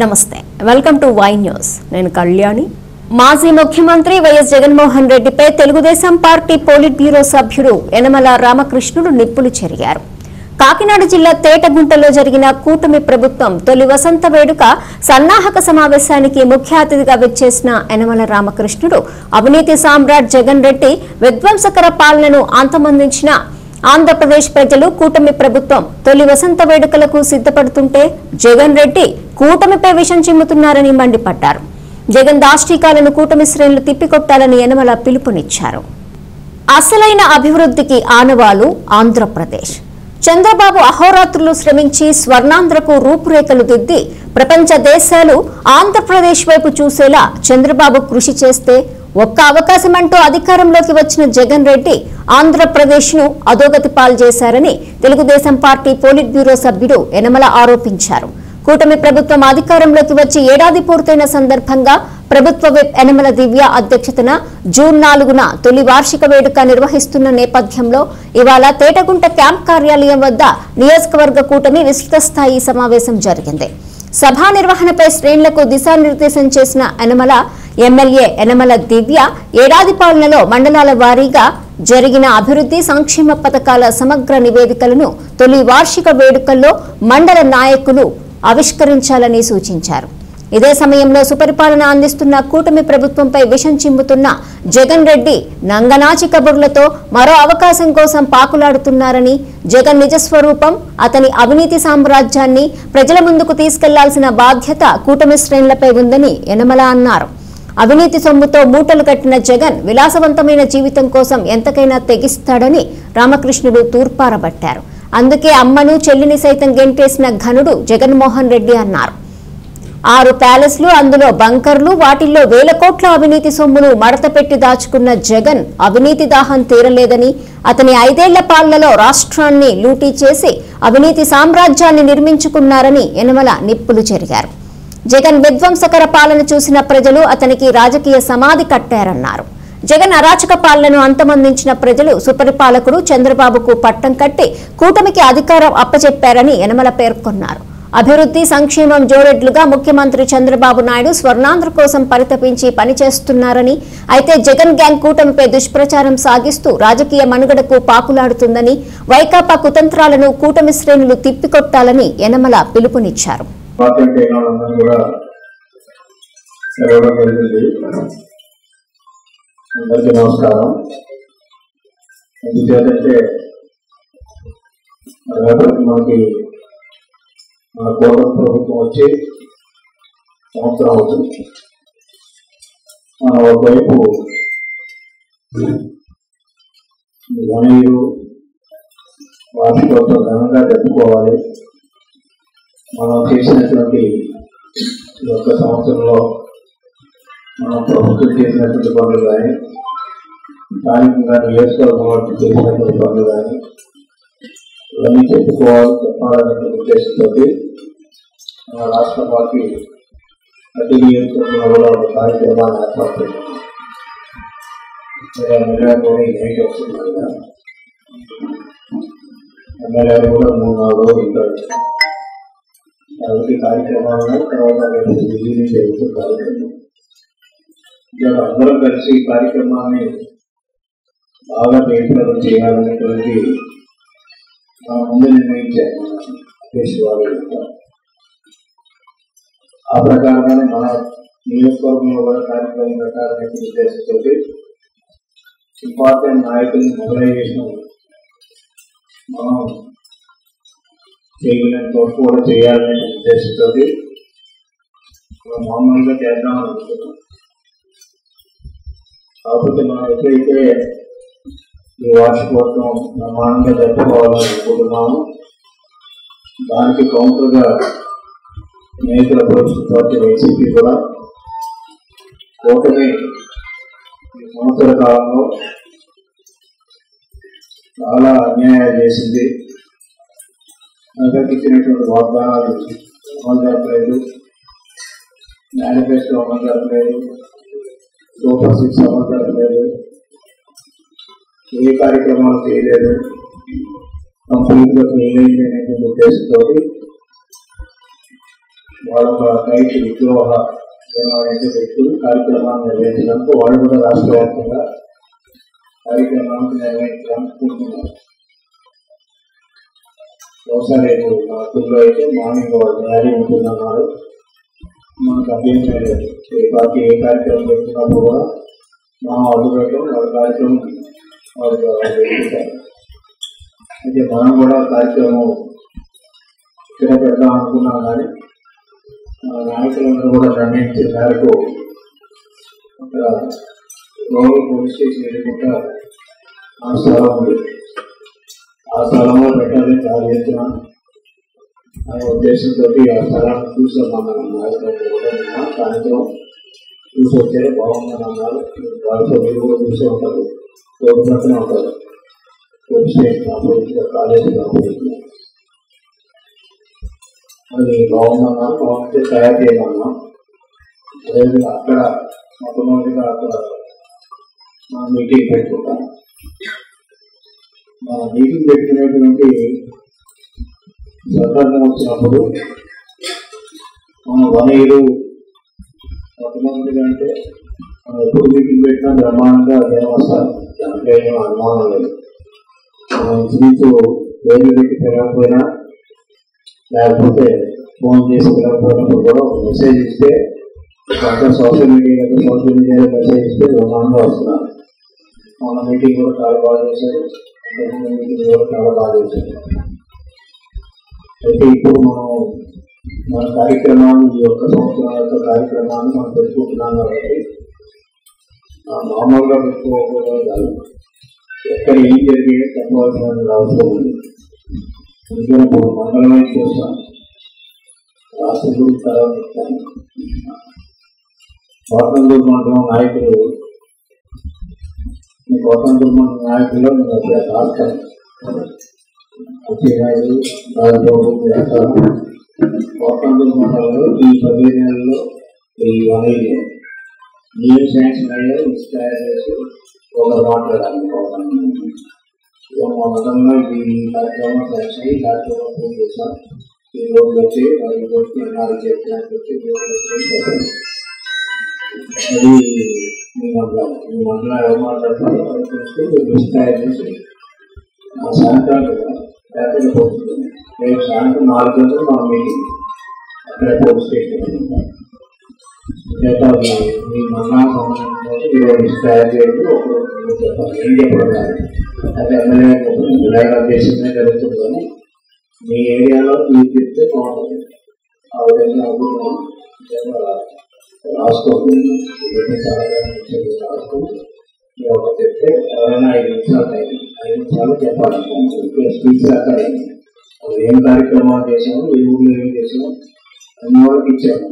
నమస్తే welcome to Y news నేను కళ్యాణి మాజీ ముఖ్యమంత్రి వైఎస్ జగన్మోహన్ రెడ్డిపై తెలుగుదేశం పార్టీ పోలిట్ బ్యూరో సభ్యుడు యనమల రామకృష్ణుడు నిప్పులు చెరిగారు. కాకినాడ జిల్లా తేటగుంటలో జరిగిన కూటమి ప్రభుత్వం తొలి వసంత వేడుక సన్నాహక సమావేశానికి ముఖ్య అతిథిగా విచ్చేసిన యనమల రామకృష్ణుడు అవినీతి సామ్రాట్ జగన్ రెడ్డి విధ్వంసకర పాలనను అంతమొందించిన ఆంధ్రప్రదేశ్ ప్రజలు కూటమి ప్రభుత్వం తొలి వసంత వేడుకలకు సిద్ధపడుతుంటే జగన్ రెడ్డి కూటమిపై విషం చిమ్ముతున్నారని మండిపడ్డారు. జగన్ దాష్టీకాలను కూటమి శ్రేణులు తిప్పికొట్టాలని యనమల పిలుపునిచ్చారు. అసలైన అభివృద్ధికి ఆనవాలు ఆంధ్రప్రదేశ్. చంద్రబాబు అహోరాత్రులు శ్రమించి స్వర్ణాంధ్రకు రూపురేఖలు దిద్ది ప్రపంచ దేశాలు ఆంధ్రప్రదేశ్ వైపు చూసేలా చంద్రబాబు కృషి చేస్తే ఒక్క అవకాశం అంటూ అధికారంలోకి వచ్చిన జగన్ రెడ్డి ఆంధ్రప్రదేశ్ ను అధోగతి పాలు చేశారని తెలుగుదేశం పార్టీ పోలిట్ బ్యూరో సభ్యుడు యనమల ఆరోపించారు. కూటమి ప్రభుత్వం అధికారంలోకి వచ్చి ఏడాది పూర్తయిన సందర్భంగా ప్రభుత్వ విప్ యనమల దివ్య అధ్యక్షతన జూన్ 4న తొలి వార్షిక వేడుక నిర్వహిస్తున్న నేపథ్యంలో ఇవాళ తేటగుంట క్యాంప్ కార్యాలయం వద్ద నియోజకవర్గ కూటమి విస్తృత స్థాయి సమావేశం జరిగింది. సభా నిర్వహణపై శ్రేణులకు దిశానిర్దేశం చేసిన యనమల ఎమ్మెల్యే యనమల దివ్య ఏడాది పాలనలో మండలాల వారీగా జరిగిన అభివృద్ధి సంక్షేమ పథకాల సమగ్ర నివేదికలను తొలి వార్షిక వేడుకల్లో మండల నాయకులు ఆవిష్కరించాలని సూచించారు. ఇదే సమయంలో సుపరిపాలన అందిస్తున్న కూటమి ప్రభుత్వంపై విషం చిమ్ముతున్న జగన్ రెడ్డి నంగనాచి కబుర్లతో మరో అవకాశం కోసం పాకులాడుతున్నారని, జగన్ నిజస్వరూపం అతని అవినీతి సామ్రాజ్యాన్ని ప్రజల ముందుకు తీసుకెళ్లాల్సిన బాధ్యత కూటమి శ్రేణులపై ఉందని యనమల అన్నారు. అవినీతి సొమ్ముతో మూటలు కట్టిన జగన్ విలాసవంతమైన జీవితం కోసం ఎంతకైనా తెగిస్తాడని రామకృష్ణుడు తూర్పారబట్టారు. అందుకే అమ్మను చెల్లిని సైతం గెంటేసిన ఘనుడు జగన్మోహన్ రెడ్డి అన్నారు. 6 ప్యాలెస్లు, అందులో బంకర్లు, వాటిల్లో వేల కోట్ల అవినీతి సొమ్మును మడతపెట్టి దాచుకున్న జగన్ అవినీతి దాహం తీరలేదని, అతని 5 ఏళ్ల పాలనలో రాష్ట్రాన్ని లూటీ చేసి అవినీతి సామ్రాజ్యాన్ని నిర్మించుకున్నారని యనమల నిప్పులు చెరిగారు. జగన్ విధ్వంసకర పాలన చూసిన ప్రజలు అతనికి రాజకీయ సమాధి కట్టారన్నారు. జగన్ అరాచక పాలనను అంతమొందించిన ప్రజలు సుపరిపాలకుడు చంద్రబాబుకు పట్టం కట్టి కూటమికి అధికారం అప్పచెప్పారని యనమల పేర్కొన్నారు. అభివృద్ధి సంక్షేమం జోడెడ్లుగా ముఖ్యమంత్రి చంద్రబాబు నాయుడు స్వర్ణాంధ్ర కోసం పరితపించి పనిచేస్తున్నారని, అయితే జగన్ గ్యాంగ్ కూటమిపై దుష్ప్రచారం సాగిస్తూ రాజకీయ మనుగడకు పాకులాడుతుందని, వైకాపా కుతంత్రాలను కూటమి శ్రేణులు తిప్పికొట్టాలని యనమల పిలుపునిచ్చారు. నమస్కారం. ఎందుకంటే మనకి మన కూటమి ప్రభుత్వం వచ్చి సంవత్సరం అవుతుంది. మనం ఒకవైపు వార్షికోత్సవం ఘనంగా జరుపుకోవాలి. మనం చేసినటువంటి ఈ ఒక్క సంవత్సరంలో మనం ప్రభుత్వం చేసినటువంటి పనులు కానీ, స్థానికంగా నియోజకవర్గంలో చేసినటువంటి పనులు కానీ ఇవన్నీ చెప్పాలనే ఉద్దేశంతో మన రాష్ట్ర పార్టీ ప్రతి నియోజకవర్గంలో కూడా ఒక కార్యక్రమాన్ని ఏర్పాటు చేశాం. ఎన్నికలు వస్తుంది కదా, ఎమ్మెల్యేలు కూడా 3-4 రోజులు ఉంటారు. కాబట్టి కార్యక్రమాలను తర్వాత విలీనం జరుగుతున్నారు. అందరం కలిసి ఈ కార్యక్రమాన్ని బాగా జయప్రదం చేయాలనేటువంటి ముందు నిర్ణయించారు దేశవాళ్ళు. ఆ ప్రకారంగానే మన నియోజకవర్గంలో కూడా కార్యక్రమం పెట్టాలనే ఉద్దేశంతో ఇంపార్టెంట్ నాయకుల్ని మొబిలైజేషన్ మనం చేయలేని తోటి కూడా చేయాలనే ఉద్దేశంతో మామూలుగా చేద్దామని అనుకుంటున్నాం. కాకపోతే మనం ఎప్పుడైతే ఈ వార్షికోత్సవం బ్రహ్మాండంగా జరుపుకోవాలని అనుకుంటున్నాము, దానికి కౌంటర్గా నేతల ప్రభుత్వ పార్టీ వైసీపీ కూడా కూటమి ఈ సంవత్సర కాలంలో చాలా అన్యాయాలు చేసింది. ప్రజలకు ఇచ్చినటువంటి వాగ్దానాలు అమలు జరపలేదు, మేనిఫెస్టో అమలు జరపలేదు, సూపర్ 6 అమలు జరపలేదు, ఏ కార్యక్రమాలు చేయలేదు. కంప్లీట్గా ఫెయిల్ అయిపోయినటువంటి ఉద్దేశంతో వాళ్ళ రైతు విద్రోహ ఏమైతే వ్యక్తులు కార్యక్రమాన్ని నిర్వహించడానికి వాళ్ళు కూడా రాష్ట్ర వ్యాప్తంగా కార్యక్రమాన్ని నిర్వహించడానికి కూర్చున్నారు. బహుశా రేపు మా స్కూల్లో అయితే మార్నింగ్ వాళ్ళు ర్యాలీ ఉంటుందన్నారు. మనకు అభ్యంతరం లేదు. ఏ పార్టీ ఏ కార్యక్రమం పెట్టుకున్నప్పుడు కూడా మా అడ్డుపెట్టడం వాళ్ళ కార్యక్రమం వాళ్ళు పెట్టుకుంటారు. అయితే మనం కూడా కార్యక్రమం ఇక్కడ పెడదాం అనుకున్నాం, కానీ నాయకులందరూ కూడా నిర్ణయించిన మేరకు అక్కడ గౌరవ పోలీస్ స్టేషన్ ఎదుర్కొంటా ఆ స్థలం ఉంది. ఆ స్థలంలో పెట్టాలని చాలా చేసిన అనే ఉద్దేశంతో ఆ స్థలాన్ని చూసామన్నాను. సాయంత్రం చూసి వచ్చే బాగుందని వాళ్ళతో మీరు కూడా చూసే ఉంటారు. కోర్టు పక్కనే ఉంటారు. Police station opposite, college opposite. అది బాగుందన్నా, బాగుంటే తయారు చేయమన్నా. అదేవిధంగా అక్కడ మొట్టమొదటిగా అక్కడ మీటింగ్ పెట్టుకుంటాం. మీటింగ్ పెట్టుకునేటువంటి సందర్భం వచ్చినప్పుడు మనం 1 year మొట్టమొదటిగా అంటే మనం ఎప్పుడు మీటింగ్ పెట్టినా బ్రహ్మాండంగా జనం వస్తారు. దాంట్లో ఏమో అనుమానం లేదు. మనం ఇంచుమించు పేర్లు పెట్టి పెరగకపోయినా, లేకపోతే ఫోన్ చేసి పిలవకపోయినప్పుడు కూడా ఒక మెసేజ్ ఇస్తే, అంతా సోషల్ మీడియాలో మెసేజ్ ఇస్తే బ్రహ్మాండంగా వస్తున్నారు. మన మీటింగ్ కూడా చాలా బాగా చేశారు. మీటింగ్ కూడా చాలా బాగా చేశారు. అయితే ఇప్పుడు మనం మన కార్యక్రమాన్ని, ఈ యొక్క సంవత్సరం యొక్క కార్యక్రమాన్ని మనం పెట్టుకుంటున్నాం కాబట్టి మామూలుగా పెట్టుకోకపోవడం కాదు, ఎక్కడ ఏం జరిగే చెప్పవలసిన అవసరం ఉంది. అందుకని ఇప్పుడు మండలమే చూస్తాం, రాష్ట్ర గురించి తర్వాత చెప్తాను. కోటందూరు మండలం నాయకులు, మీ కోటందూరు మండలం నాయకుల్లో నేను రాష్ట్రం నాయుడు రాజబాబు చేస్తారు. కోటందూరు మండలంలో ఈ 15 నెలల్లో ఈ 1 year నేను శాంక్షన్ అయ్యే ఇన్స్పైర్ చేసి ఒకరు మాట్లాడాలి. మా మండలంలో ఈ కార్యక్రమం శాంక్షన్ అయ్యి కార్యక్రమం పూర్తి చేశాం. ఈ రోజు వచ్చి 5 రోజులు ఎన్ఆర్ఐ చెప్పినట్టు అది మీ మండలం ఎవరు మాట్లాడతారో ఇన్స్పైర్ చేసి సాయంత్రం లేకపోతే పోతుంది. రేపు సాయంత్రం 4 గంటలకు మా మీటింగ్ అక్కడ పోలీస్ స్టేషన్. మీ మండలానికి సంబంధించి తయారు చేయండి. ఒకరు చెప్పాలి, ఏం చెప్పడం కాదు. అయితే ఎమ్మెల్యే దేశమే జరుగుతుంది, కానీ మీ ఏరియాలో మీరు చెప్తే బాగుంటుంది. ఆ విధంగా అనుకుంటున్నాం. రాసుకోండి, రాసుకొని చెప్తే ఎవరైనా 5 నిమిషాలు 5 నిమిషాలు చెప్పాలి. స్పీచ్ అక్కడ ఏం కార్యక్రమాలు చేసాము, ఏ ఊళ్ళో ఏం చేసాము అన్ని వాళ్ళకి ఇచ్చాము.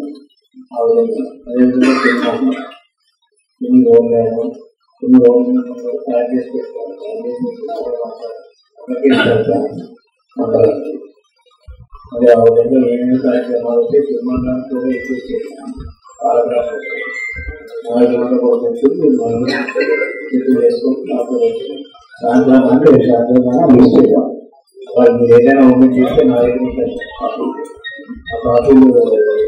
ఆ విధంగా అదేవిధంగా కొన్ని రోజులు తయారు చేసి పెట్టుకోవాలి. మండలానికి అదే ఆ విధంగా ఏమేమి కార్యక్రమాలు వచ్చి తిరుమలానికి కూడా ఎక్కువ చేసాము. సాయంత్రం అంటే సాయంత్రం యూజ్ చేద్దాం. వాళ్ళు మీరు ఏదైనా ఓపెన్ చేస్తే నా దగ్గర ఆ కాపీలు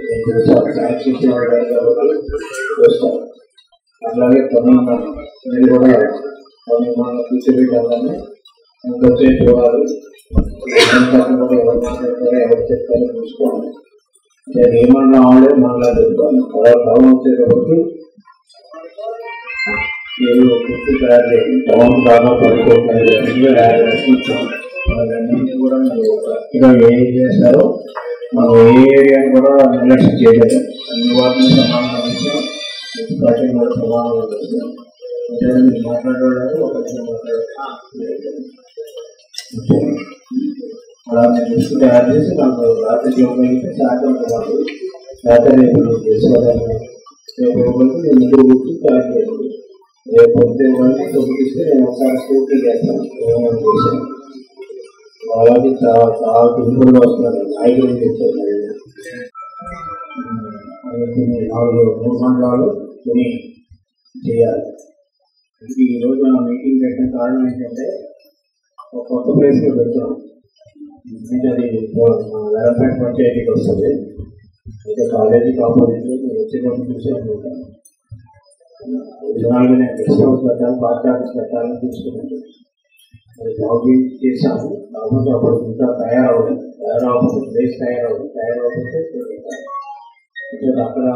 నేను చూస్తాను. శాంక్షన్ ఇచ్చిన వాళ్ళు కాబట్టి చూస్తాను. అట్లాగే మీరు కూడా మనం కూర్చోబెట్టాలని ఇంకొచ్చే చూడాలి. కూడా ఎవరు మాట్లాడతారో ఎవరు చెప్తారో చూసుకోవాలి. నేను ఏమన్నా వాళ్ళే మాట్లాడుతాను. అలా భావం వచ్చేటప్పటికి మీరు గుర్తు తయారు చేయండి. పవన్ దాకా పడుకోవట్లేదు కూడా మీరు ఏం చేస్తారో మనం ఏ ఏరియాని కూడా నిర్లక్ష్యం చేయలేదు. అన్ని వాటిని సమానంగా ఇచ్చాం. పార్టీ కూడా సమానంగా ఇచ్చాం. అంటే మీరు మాట్లాడేవాళ్ళు ఒక అలా నేను దృష్టి తయారు చేసి నాకు రాత్రికి ఉపయోగిస్తే సాయంత్రం వాళ్ళు రాత్రి రేపు చేసుకోవడానికి రేపు ఇవ్వడానికి నేను ముందు కూర్చొని తయారు చేయాలి. రేపు పొద్దున్న వాళ్ళకి తొమ్మిదిస్తే నేను ఒకసారి స్కూటీ చేస్తాను. ఏమైనా చేశాను వాళ్ళకి చాలా దిగుబడిగా వస్తున్నారు. నాయకులు చెప్తారు 3 మండలాలు కొని చేయాలి. ఈరోజు మనం మీటింగ్ పెట్టిన కారణం ఏంటంటే ఒక కొత్త ప్లేస్లో పెడుతున్నాం. అది 11 పంచాయతీకి వస్తుంది. అయితే కాలేజీకి ఆపోజిట్లో మీరు వచ్చేటప్పుడు చూసి అనుకుంటాను. ఒరిజినల్గా నేను గెస్ట్ హౌస్ కట్టాలి, పార్టీ ఆఫీస్ కట్టాలని తీసుకున్నాను. అది బాగు చేశాను. కాకపోతే అప్పుడు ఇంకా తయారవ్వకపోతే ప్లేస్ తయారవ్వకపోతే అక్కడ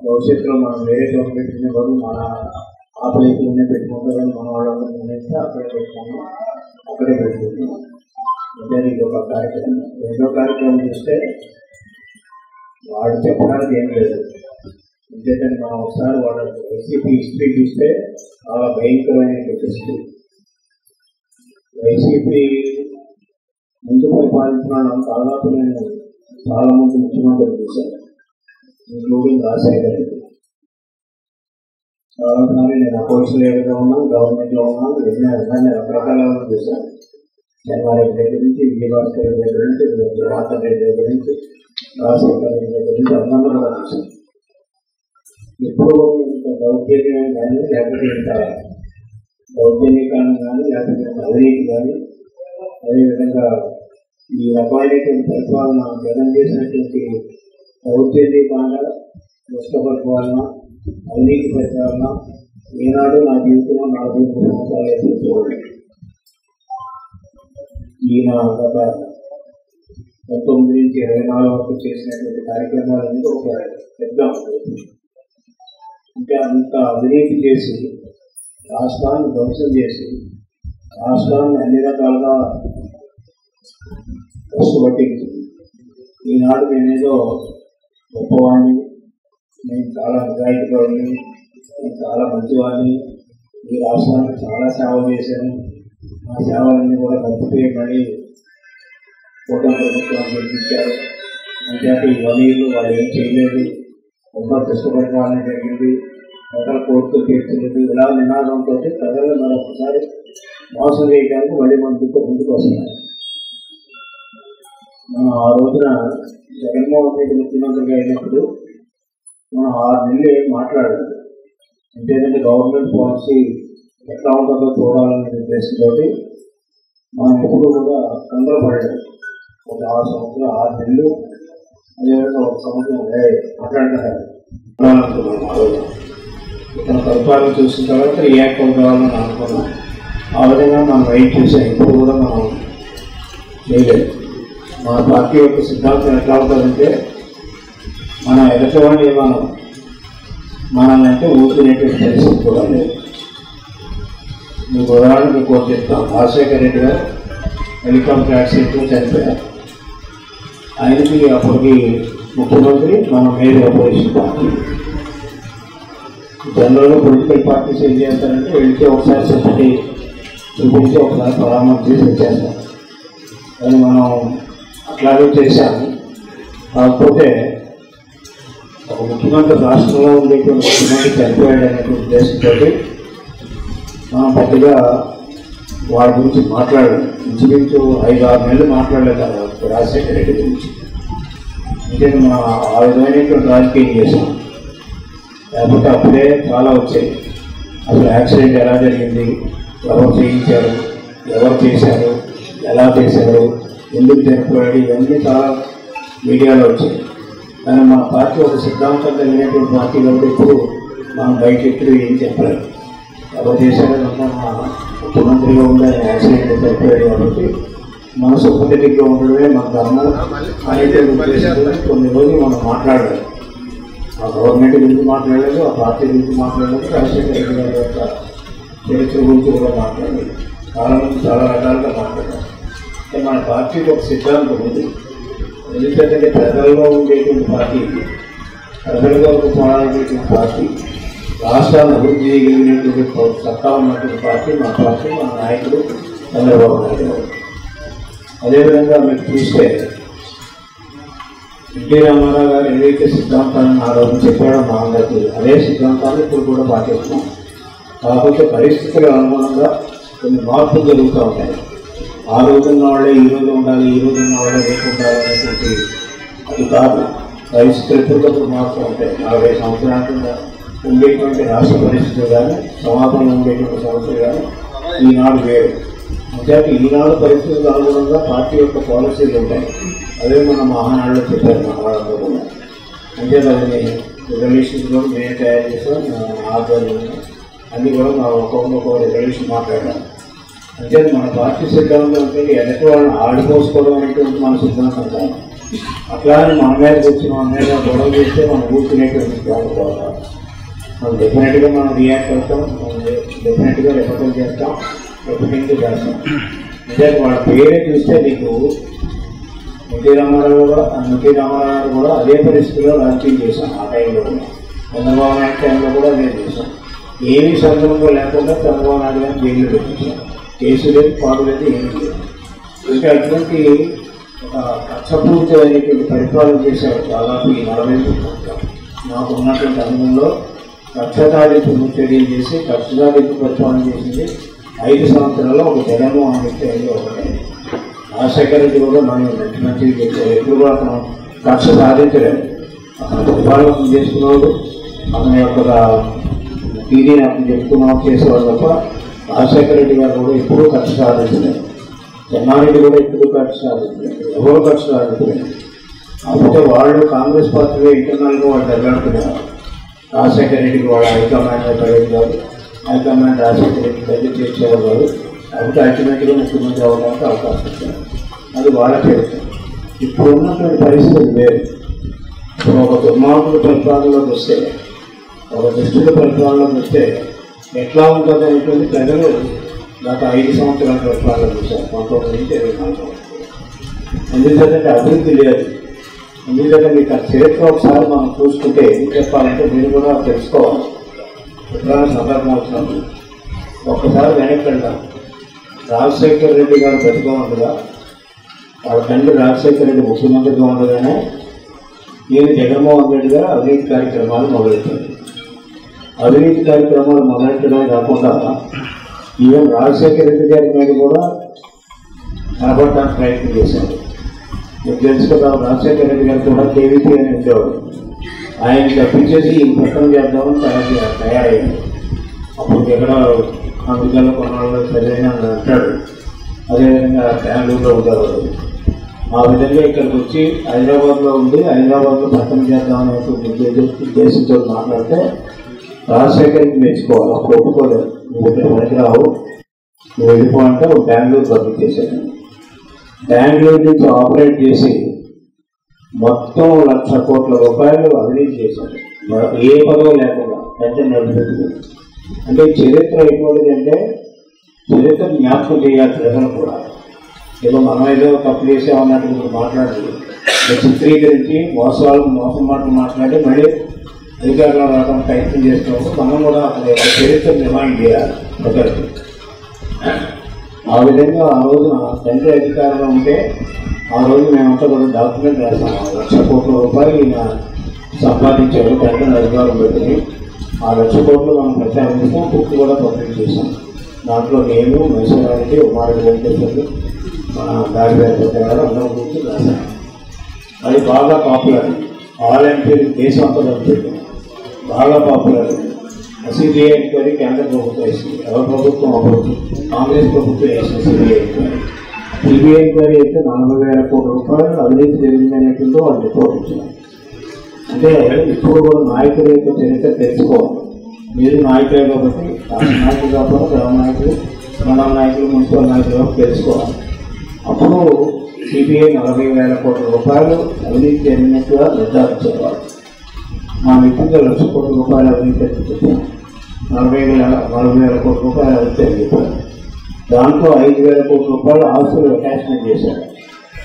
భవిష్యత్తులో మనం వేరే చోట పెట్టుకునే బదులు మన ఆ ప్లేస్లోనే పెట్టుకుంటారని మన వాళ్ళందరూ నిర్ణయిస్తే అక్కడే పెట్టుకుంటున్నాం. అంటే ఇది ఒక కార్యక్రమం. రెండో కార్యక్రమం చూస్తే వాడు చెప్పడానికి ఏం లేదు. ఎందుకంటే మనం ఒకసారి వాళ్ళ వైసీపీ హిస్టరీ చూస్తే చాలా భయంకరమైన హిస్టరీ. వైసీపీ ముందు పరిపాలించిన దాదాపు నేను చాలా మంది ముఖ్యమంత్రులు చూశాను, ఇంక్లూడింగ్ రాజశేఖర్ రెడ్డి. చాలాసార్లు నేను అపోజిషన్ లీడర్గా ఉన్నాను, గవర్నమెంట్లో ఉన్నాను, అందరినీ రకరకాల చూశాను. చెన్నారెడ్డి దగ్గర నుంచి, విజయభాస్కర్ రెడ్డి దగ్గర నుంచి, జనార్దన్ రెడ్డి దగ్గర నుంచి, రాజశేఖర్ రెడ్డి దగ్గర నుంచి అందరూ కూడా చూశాను. ఎప్పుడు ఇంత దౌర్జన్యం కానీ లేకపోతే ఇంత దౌర్జన్యకాలం కానీ లేకపోతే అవినీతి కానీ, అదేవిధంగా ఈ రకమైనటువంటి పరిపాలన జగన్ చేసినటువంటి దౌర్జన్యకాండ, దుష్టపరిపాలన, అవినీతి పరిపాలన ఈనాడు నా జీవితంలో 43 సంవత్సరాలు ఎప్పుడు చూడలేదు. ఈయన గత 19 నుంచి 24 వరకు చేసినటువంటి కార్యక్రమాలు అనేది ఒక పెద్ద అంటే అంత అవినీతి చేసి రాష్ట్రాన్ని ధ్వంసం చేసి రాష్ట్రాన్ని అన్ని రకాలుగా కష్టపట్టించింది. ఈనాడు నేనేదో గొప్పవాడిని, నేను చాలా నిజాయితీవాడిని, నేను చాలా మంచివాడిని, ఈ రాష్ట్రానికి చాలా సేవ చేశాను, ఆ సేవలన్నీ కూడా మర్చిపోయి మళ్ళీ కూటమి ప్రభుత్వాన్ని గెలిపించారు. అంతేకాక ఈ 1 year వాళ్ళు ఏం చేయలేదు, ரொம்ப కష్టపడడానికి జరిగింది, ప్రజల కోర్టు తీర్చలేదు, ఇలా నినాదంతో ప్రజలు మరొకసారి మోసం చేయడానికి మళ్ళీ ముందుకు వస్తున్నారు. మనం ఆ రోజున జగన్మోహన్ రెడ్డి ముఖ్యమంత్రిగా అయినప్పుడు మనం 6 నెలలు ఏం మాట్లాడలేదు. అంతేదంటే గవర్నమెంట్ పాలసీ ఎట్లా ఉంటుందో చూడాలనే ఉద్దేశంతో మనం ఎప్పుడు కూడా తొందరపడలేదు. ఒక 6 నెలలు అదేవిధంగా 1 సంవత్సరం మాట్లాడుతున్నారు అనుకున్నాం. ఆ రోజు ఇతర పరిపాలన చూసిన తర్వాత రియాక్ట్ అవ్వాలని అనుకున్నాం. ఆ విధంగా మనం వెయిట్ చేసాం. ఇప్పుడు కూడా మనం చేయలేదు. మన పార్టీ యొక్క సిద్ధాంతం ఎట్లా ఉంటుందంటే, మన ఎదుటివాడిని మనల్ని అంటే ఊరుకునేటువంటి పరిస్థితి కూడా లేదు. మీకు ఉదాహరణకు కోర్టు చెప్తాం. రాజశేఖర్ రెడ్డి గారు హెలికాప్టర్ యాక్సిడెంట్లో చనిపోయారు. ఆయనకి అప్పటికి ముఖ్యమంత్రి మనం మేజర్ అపోజిషన్ పార్టీ. జనరల్గా పొలిటికల్ పార్టీస్ ఏం చేస్తారంటే వెళ్తే ఒకసారి చెప్పి చూపించి ఒకసారి పరామర్శ చేసి వచ్చేస్తాం. కానీ మనం అట్లాగే చేశాము. కాకపోతే ఒక ముఖ్యమంత్రి రాష్ట్రంలో ఉండేటువంటి ముఖ్యమంత్రి చనిపోయాడు అనేటువంటి ఉద్దేశంతో మనం పెద్దగా వాడి గురించి మాట్లాడాలి. ఇంచుమించు 5-6 నెలలు మాట్లాడలేదు రాజశేఖర రెడ్డి గురించి. అంటే మనం ఆ విధమైనటువంటి రాజకీయం చేసాం. లేకపోతే అప్పుడే చాలా వచ్చాయి. అసలు యాక్సిడెంట్ ఎలా జరిగింది, ఎవరు చేయించారు, ఎవరు చేశారు, ఎలా చేశారు, ఎందుకు చనిపోయాడు, ఇవన్నీ చాలా మీడియాలో వచ్చాయి. కానీ మన పార్టీ ఒక సిద్ధాంతం కలిగినటువంటి పార్టీ కాబట్టి ఇప్పుడు మనం బయట ఎప్పుడు ఏం చెప్పలేదు. ఎవరు చేశారంటే మన ముఖ్యమంత్రిగా ఉండే యాక్సిడెంట్ చనిపోయాడు కాబట్టి మన సుపరిధిగా ఉండడమే మన ధర్మం అనేటువంటి ఉద్దేశంతో కొన్ని రోజులు మనం మాట్లాడలేదు. ఆ గవర్నమెంట్ గురించి మాట్లాడలేదు, ఆ పార్టీ గురించి మాట్లాడలేదు, రాజశేఖర రెడ్డి గారి యొక్క చరిత్ర గురించి కూడా మాట్లాడలేదు. చాలామంది చాలా రకాలుగా మాట్లాడారు. మన పార్టీకి ఒక సిద్ధాంతం ఉంది. ఎందుకంటే ప్రజల్లో ఉండేటువంటి పార్టీ, ప్రజలుగా పోరాడేటువంటి పార్టీ, రాష్ట్రాన్ని అభివృద్ధి చేయగలిగినటువంటి సత్తా ఉన్నటువంటి పార్టీ మా పార్టీ, మా నాయకుడు చంద్రబాబు నాయుడు గారు. అదేవిధంగా మీరు చూస్తే ఎన్టీ రామారావు గారు ఏదైతే సిద్ధాంతాలను ఆ రోజు చెప్పాడో మా అందరికీ అదే సిద్ధాంతాన్ని ఇప్పుడు కూడా పాటిస్తున్నాం. కాకపోతే పరిస్థితులకు అనుగుణంగా కొన్ని మార్పులు జరుగుతూ ఉంటాయి. ఆ రోజు ఉన్న వాళ్ళే ఈ రోజు ఉండాలి, ఈ రోజు ఉన్న వాళ్ళే రేపు ఉండాలి అనేటువంటి అది కాదు. పరిస్థితులు ఎప్పటికప్పుడు మారుతూ ఉంటాయి. 40 సంవత్సరాల కింద ఉండేటువంటి రాష్ట్ర పరిస్థితులు కానీ, సమాజంలో ఉండేటువంటి సమస్యలు కానీ ఈనాడు వేరు. అంటే ఈనాడు పరిస్థితులకు అనుగుణంగా పార్టీ యొక్క పాలసీలు ఉంటాయి. అదే మన మహానాడులో చెప్పారు మన వాళ్ళందరూ కూడా. అంటే దాన్ని రెజల్యూషన్ కూడా మేము తయారు చేసాం, ఆధ్వర్యంలో అన్నీ కూడా మా ఒక్కొక్క రెజల్యూషన్ మాట్లాడాం. అంటే మన పార్టీ సిద్ధాంతం అంటే ఎదుటి వాళ్ళని ఆడిపోసుకోవడం అనేటువంటి మన సిద్ధాంతం కాదు. అట్లానే మన మీదకి వచ్చి మన మీద గొడవ చేస్తే మనం కూర్చునేటువంటి కాదు. మనం డెఫినెట్గా మనం రియాక్ట్ అవుతాం, డెఫినెట్గా రిపోర్ట్ చేస్తాం, రిపోర్టింగ్ చేస్తాం. అంటే వాళ్ళ పేరే చూస్తే నీకు ఎన్టీ రామారావు కూడా అదే పరిస్థితిలో రాజకీయం చేశాం. ఆ టైంలో కూడా చంద్రబాబు నాయుడు టైంలో కూడా అదే చేశాం. ఏమీ సందర్భంలో లేకుండా చంద్రబాబు నాయుడు గారిని జైలు పెట్టించాం. కేసు లేదు, పాడు లేదు, ఏమీ లేదు. ఇంకా అటువంటి కక్షపూరితమైనటువంటి పరిపాలన చేశారు దాదాపు ఈ 40 సంవత్సరాలు. నాకు ఉన్నటువంటి అనుభవంలో కక్షదాడిపు చర్యలు చేసి కక్షదాడిపు పరిపాలన చేసింది 5 సంవత్సరాల్లో ఒక జగన్మోహన్ రెడ్డి ఒకటే. రాజశేఖర రెడ్డి కూడా మనం మంచిగా చేశారు. ఎప్పుడు కూడా అతను కక్ష సాధించలేదు. అతను పరిపాలన చేసుకున్నాడు, అతని యొక్క టీడీని అతను చెప్పుకున్నాడు చేసేవాడు తప్ప రాజశేఖర రెడ్డి గారు కూడా ఎప్పుడూ కక్ష సాధించలేదు. చెన్నారెడ్డి కూడా ఎప్పుడూ కక్ష సాధించలేదు, ఎవరు కక్ష సాధించలేదు. కాకపోతే వాళ్ళు కాంగ్రెస్ పార్టీలో ఇంటర్నల్గా వాళ్ళు దెబ్బలాడుతున్నారు. రాజశేఖర రెడ్డికి వాళ్ళ హైకమాండ్ పడేది కాదు, హైకమాండ్ రాజశేఖర రెడ్డి దగ్గర చేసేవారు కాదు. కాబట్టి అల్టిమేట్గా ముఖ్యమంత్రి అవ్వడానికి అవకాశం ఇచ్చారు. అది వాళ్ళ చరిత్ర. ఇప్పుడు ఉన్నటువంటి పరిస్థితి వేరు. ఇప్పుడు ఒక దుర్మార్గుల పరిపాలనలోకి వస్తే, ఒక దుష్టుల పరిపాలనలోకి వస్తే ఎట్లా ఉంటుంది అనేటువంటి ప్రజలు గత 5 సంవత్సరాల పరిపాలన చూశారు, 19 నుంచి 24 ఎందుకంటే అభివృద్ధి లేదు. ఎందుకంటే మీకు ఆ చరిత్ర ఒకసారి మనం చూసుకుంటే ఏం చెప్పాలంటే మీరు కూడా తెలుసుకోవాలి. ఎప్పుడైనా సందర్భం వచ్చినప్పుడు ఒక్కసారి వెనక్కి వెళ్దాం. రాజశేఖర రెడ్డి గారు బతిగా ఉండగా, వాళ్ళ తండ్రి రాజశేఖర రెడ్డి ముఖ్యమంత్రిగా ఉండగానే ఈయన జగన్మోహన్ రెడ్డి గారు అవినీతి కార్యక్రమాలు మొదలెట్టారు. అవినీతి కార్యక్రమాలు మొదలెట్టడమే కాకుండా ఈవెన్ రాజశేఖర రెడ్డి గారి మీద కూడా నిలబడటానికి ప్రయత్నం చేశారు. మీకు తెలుసు కదా, రాజశేఖర రెడ్డి గారు కూడా కేవీపీ అని ఉండేవాడు. ఆయన తప్పించేసి ఈ ప్రకటన చేద్దామని తయారయ్యాడు. అప్పుడు ఎక్కడ అమెరికాలో కొన్నాళ్ళు సరైన అంటాడు. అదేవిధంగా బెంగళూరులో ఉండేవాడు. ఆ విధంగా ఇక్కడికి వచ్చి హైదరాబాద్లో ఉండి హైదరాబాద్లో ప్రకటన చేద్దామనే ఉద్దేశంతో మాట్లాడితే రాజశేఖర్కి మెచ్చుకోవాలి. అప్పుడు ఒప్పుకోలేదు. నువ్వు ఇక్కడ పనికిరావు, నువ్వు వెళ్ళిపోవాలంటే బెంగళూరు పంపించేశాను. బెంగళూరు నుంచి ఆపరేట్ చేసి మొత్తం 1,00,000 కోట్ల రూపాయలు అవినీతి చేశాడు. ఏ పదవి లేకుండా పెద్ద నడుపుతుంది. అంటే చరిత్ర ఎటువంటిది అంటే చరిత్ర జ్ఞాపకం చేయాలి ప్రజలు కూడా. ఏదో మనం ఏదో తప్పు చేసామన్నట్టు ఇప్పుడు మాట్లాడి చిత్రీకరించి మోసం మాటలు మాట్లాడి మళ్ళీ అధికారంలో రావడానికి ప్రయత్నం చేస్తున్నప్పుడు మనం కూడా అక్కడ చరిత్ర నిర్మాణం చేయాలి ప్రజలకి. ఆ విధంగా ఆ రోజున తండ్రి అధికారంలో ఉంటే ఆ రోజు మేమంతా కూడా డాక్యుమెంట్ రాసాము. 1,00,000 కోట్ల రూపాయలు ఈయన సంపాదించారు తండ్రిని అధికారం పెట్టుకుని. ఆ 1,00,000 కోట్లు మనం ప్రచారం చేసాం, బుక్ కూడా పబ్లిక్ చేసాం. దాంట్లో నేను, మైసూరారెడ్డి, ఉమారెడ్డి వెంకటేశ్వర్లు, మన దారివేద గారు అందరం గురించి రాశాను. అది బాగా పాపులర్. ఆల్ ఎంపీలు దేశం అంతా పెట్టాం, బాగా పాపులర్. సిబిఐ ఎంక్వైరీ కేంద్ర ప్రభుత్వం వేసింది. ఎవరి ప్రభుత్వం అప్పుడు కాంగ్రెస్ ప్రభుత్వం వేసింది సిబిఐ ఎంక్వైరీ. సిబిఐ ఎంక్వైరీ అయితే 40,000 కోట్ల రూపాయలు అవినీతి జరిగిందనేటువంటి వాళ్ళు రిపోర్ట్ ఇచ్చారు. అంటే ఇప్పుడు కూడా నాయకుల యొక్క చరిత్ర తెలుసుకోవాలి. మీరు నాయకులే కాబట్టి రాష్ట్ర నాయకులు కాకుండా గ్రామ నాయకులు, మండల నాయకులు, మున్సిపల్ నాయకులు తెలుసుకోవాలి. అప్పుడు సిబిఐ 40,000 కోట్ల రూపాయలు అవినీతి జరిగినట్టుగా నిర్ధారించేవారు. మా మిత్రులు 1,00,000 కోట్ల రూపాయలు అవినీతి అని చెప్పాను. 40,000 కోట్ల రూపాయలు అవినీతి అని చెప్పారు. దాంట్లో 5,000 కోట్ల రూపాయలు ఆస్తులు అటాచ్మెంట్ చేశారు.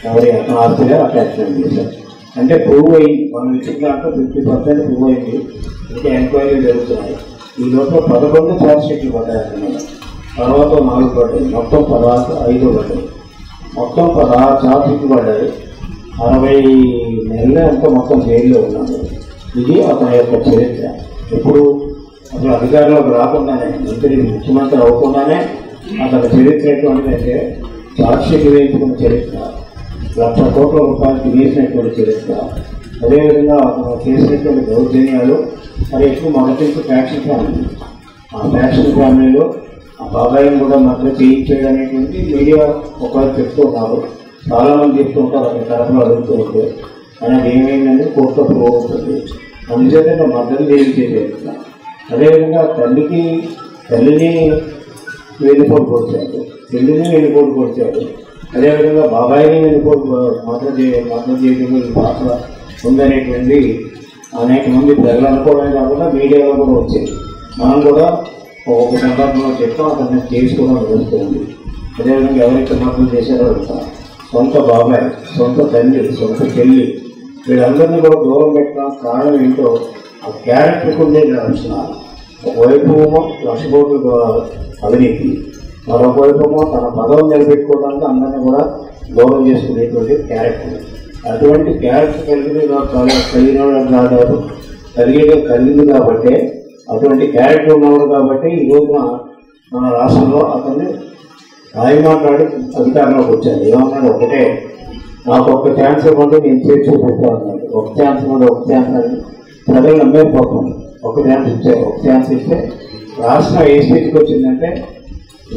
ఎవరి ఆస్తులే అటాచ్మెంట్ చేశారు. అంటే ప్రూవ్ అయ్యి మనం ఇచ్చిన దాంట్లో 50% ప్రూవ్ అయింది. ఇంకా ఎంక్వైరీ జరుగుతున్నాయి. ఈ లోపల 11 ఛార్జ్ షీట్లు పడ్డాయి. తర్వాత 4 పడ్డాయి. మొత్తం 5 పడ్డాయి. మొత్తం 16 ఛార్జ్ షీట్లు పడ్డాయి. 60 నెలలే అంతా మొత్తం జైల్లో ఉన్నాడు. ఇది అతని యొక్క చరిత్ర. ఇప్పుడు అసలు అధికారంలోకి రాకుండానే, ముఖ్యమంత్రి అవ్వకుండానే అతని చరిత్ర ఎటువంటిదంటే ఛార్జ్ షీట్లు వేయించుకున్న చరిత్ర, 1,00,000 కోట్ల రూపాయలు తినేసినటువంటి చరిత్ర, అదేవిధంగా అతను చేసినటువంటి దౌర్జన్యాలు. మరి ఎక్కువ మొదటి ఫ్యాక్షన్ ఫ్యామిలీ, ఆ ఫ్యాక్షన్ ఫ్యామిలీలో ఆ బాబాయిని కూడా మధ్య చేయించాడు అనేటువంటి మీడియా ఒకవేళ చెప్తూ ఉన్నారు. చాలామంది చెప్తూ ఉంటారు, అతని తరఫున అడుగుతూ ఉంటే. ఆయనకు ఏమైందంటే కోర్టులో ప్రూవ్ అవుతుంది. అందుచేత మద్దతు దేవి చేసేది. అదేవిధంగా తల్లిని వెన్నుపోటు పొడిచాడు, చెల్లిని వెన్నుపోటు పొడిచాడు. అదేవిధంగా బాబాయిని వెన్నుపోటు మద్దతు చేయడం పాత్ర ఉందనేటువంటి అనేక మంది ప్రజలు అనుకోవడమే కాకుండా మీడియాలో కూడా వచ్చేది. మనం కూడా ఒక సందర్భంలో చెప్తాం, అతన్ని చేసుకోవడం జరుగుతుంది. అదేవిధంగా ఎవరైతే మద్దతు చేశారో సొంత బాబాయ్, సొంత తండ్రి, సొంత చెల్లి వీళ్ళందరినీ కూడా దూరం పెట్టడం కారణం ఏంటో ఆ క్యారెక్టర్ ఉండే అంటున్నారు. ఒకవైపు లక్ష కోట్ల అవినీతి, మరొకవైపు తన పదవులు నిలబెట్టుకోవడానికి అందరినీ కూడా దూరం చేసుకునేటువంటి క్యారెక్టర్. అటువంటి క్యారెక్టర్ కలిగింది కాబట్టి, అటువంటి క్యారెక్టర్ ఉన్నవారు కాబట్టి ఈ రోజున మన రాష్ట్రంలో అతన్ని రాయి మాట్లాడి అధికారంలోకి వచ్చారు. ఏమన్నాడు, ఒకటే నాకు ఒక్క ఛాన్స్ ఇవ్వండి నేను చేసి చూపిస్తా అన్నాడు. ఒక ఛాన్స్ ఇవ్వండి, ఒక ఛాన్స్ అని ప్రజలు నమ్మేపోతుంది. ఒక ఛాన్స్ ఇచ్చారు, ఒక ఛాన్స్ ఇస్తే రాష్ట్రం ఏ స్థితికి వచ్చిందంటే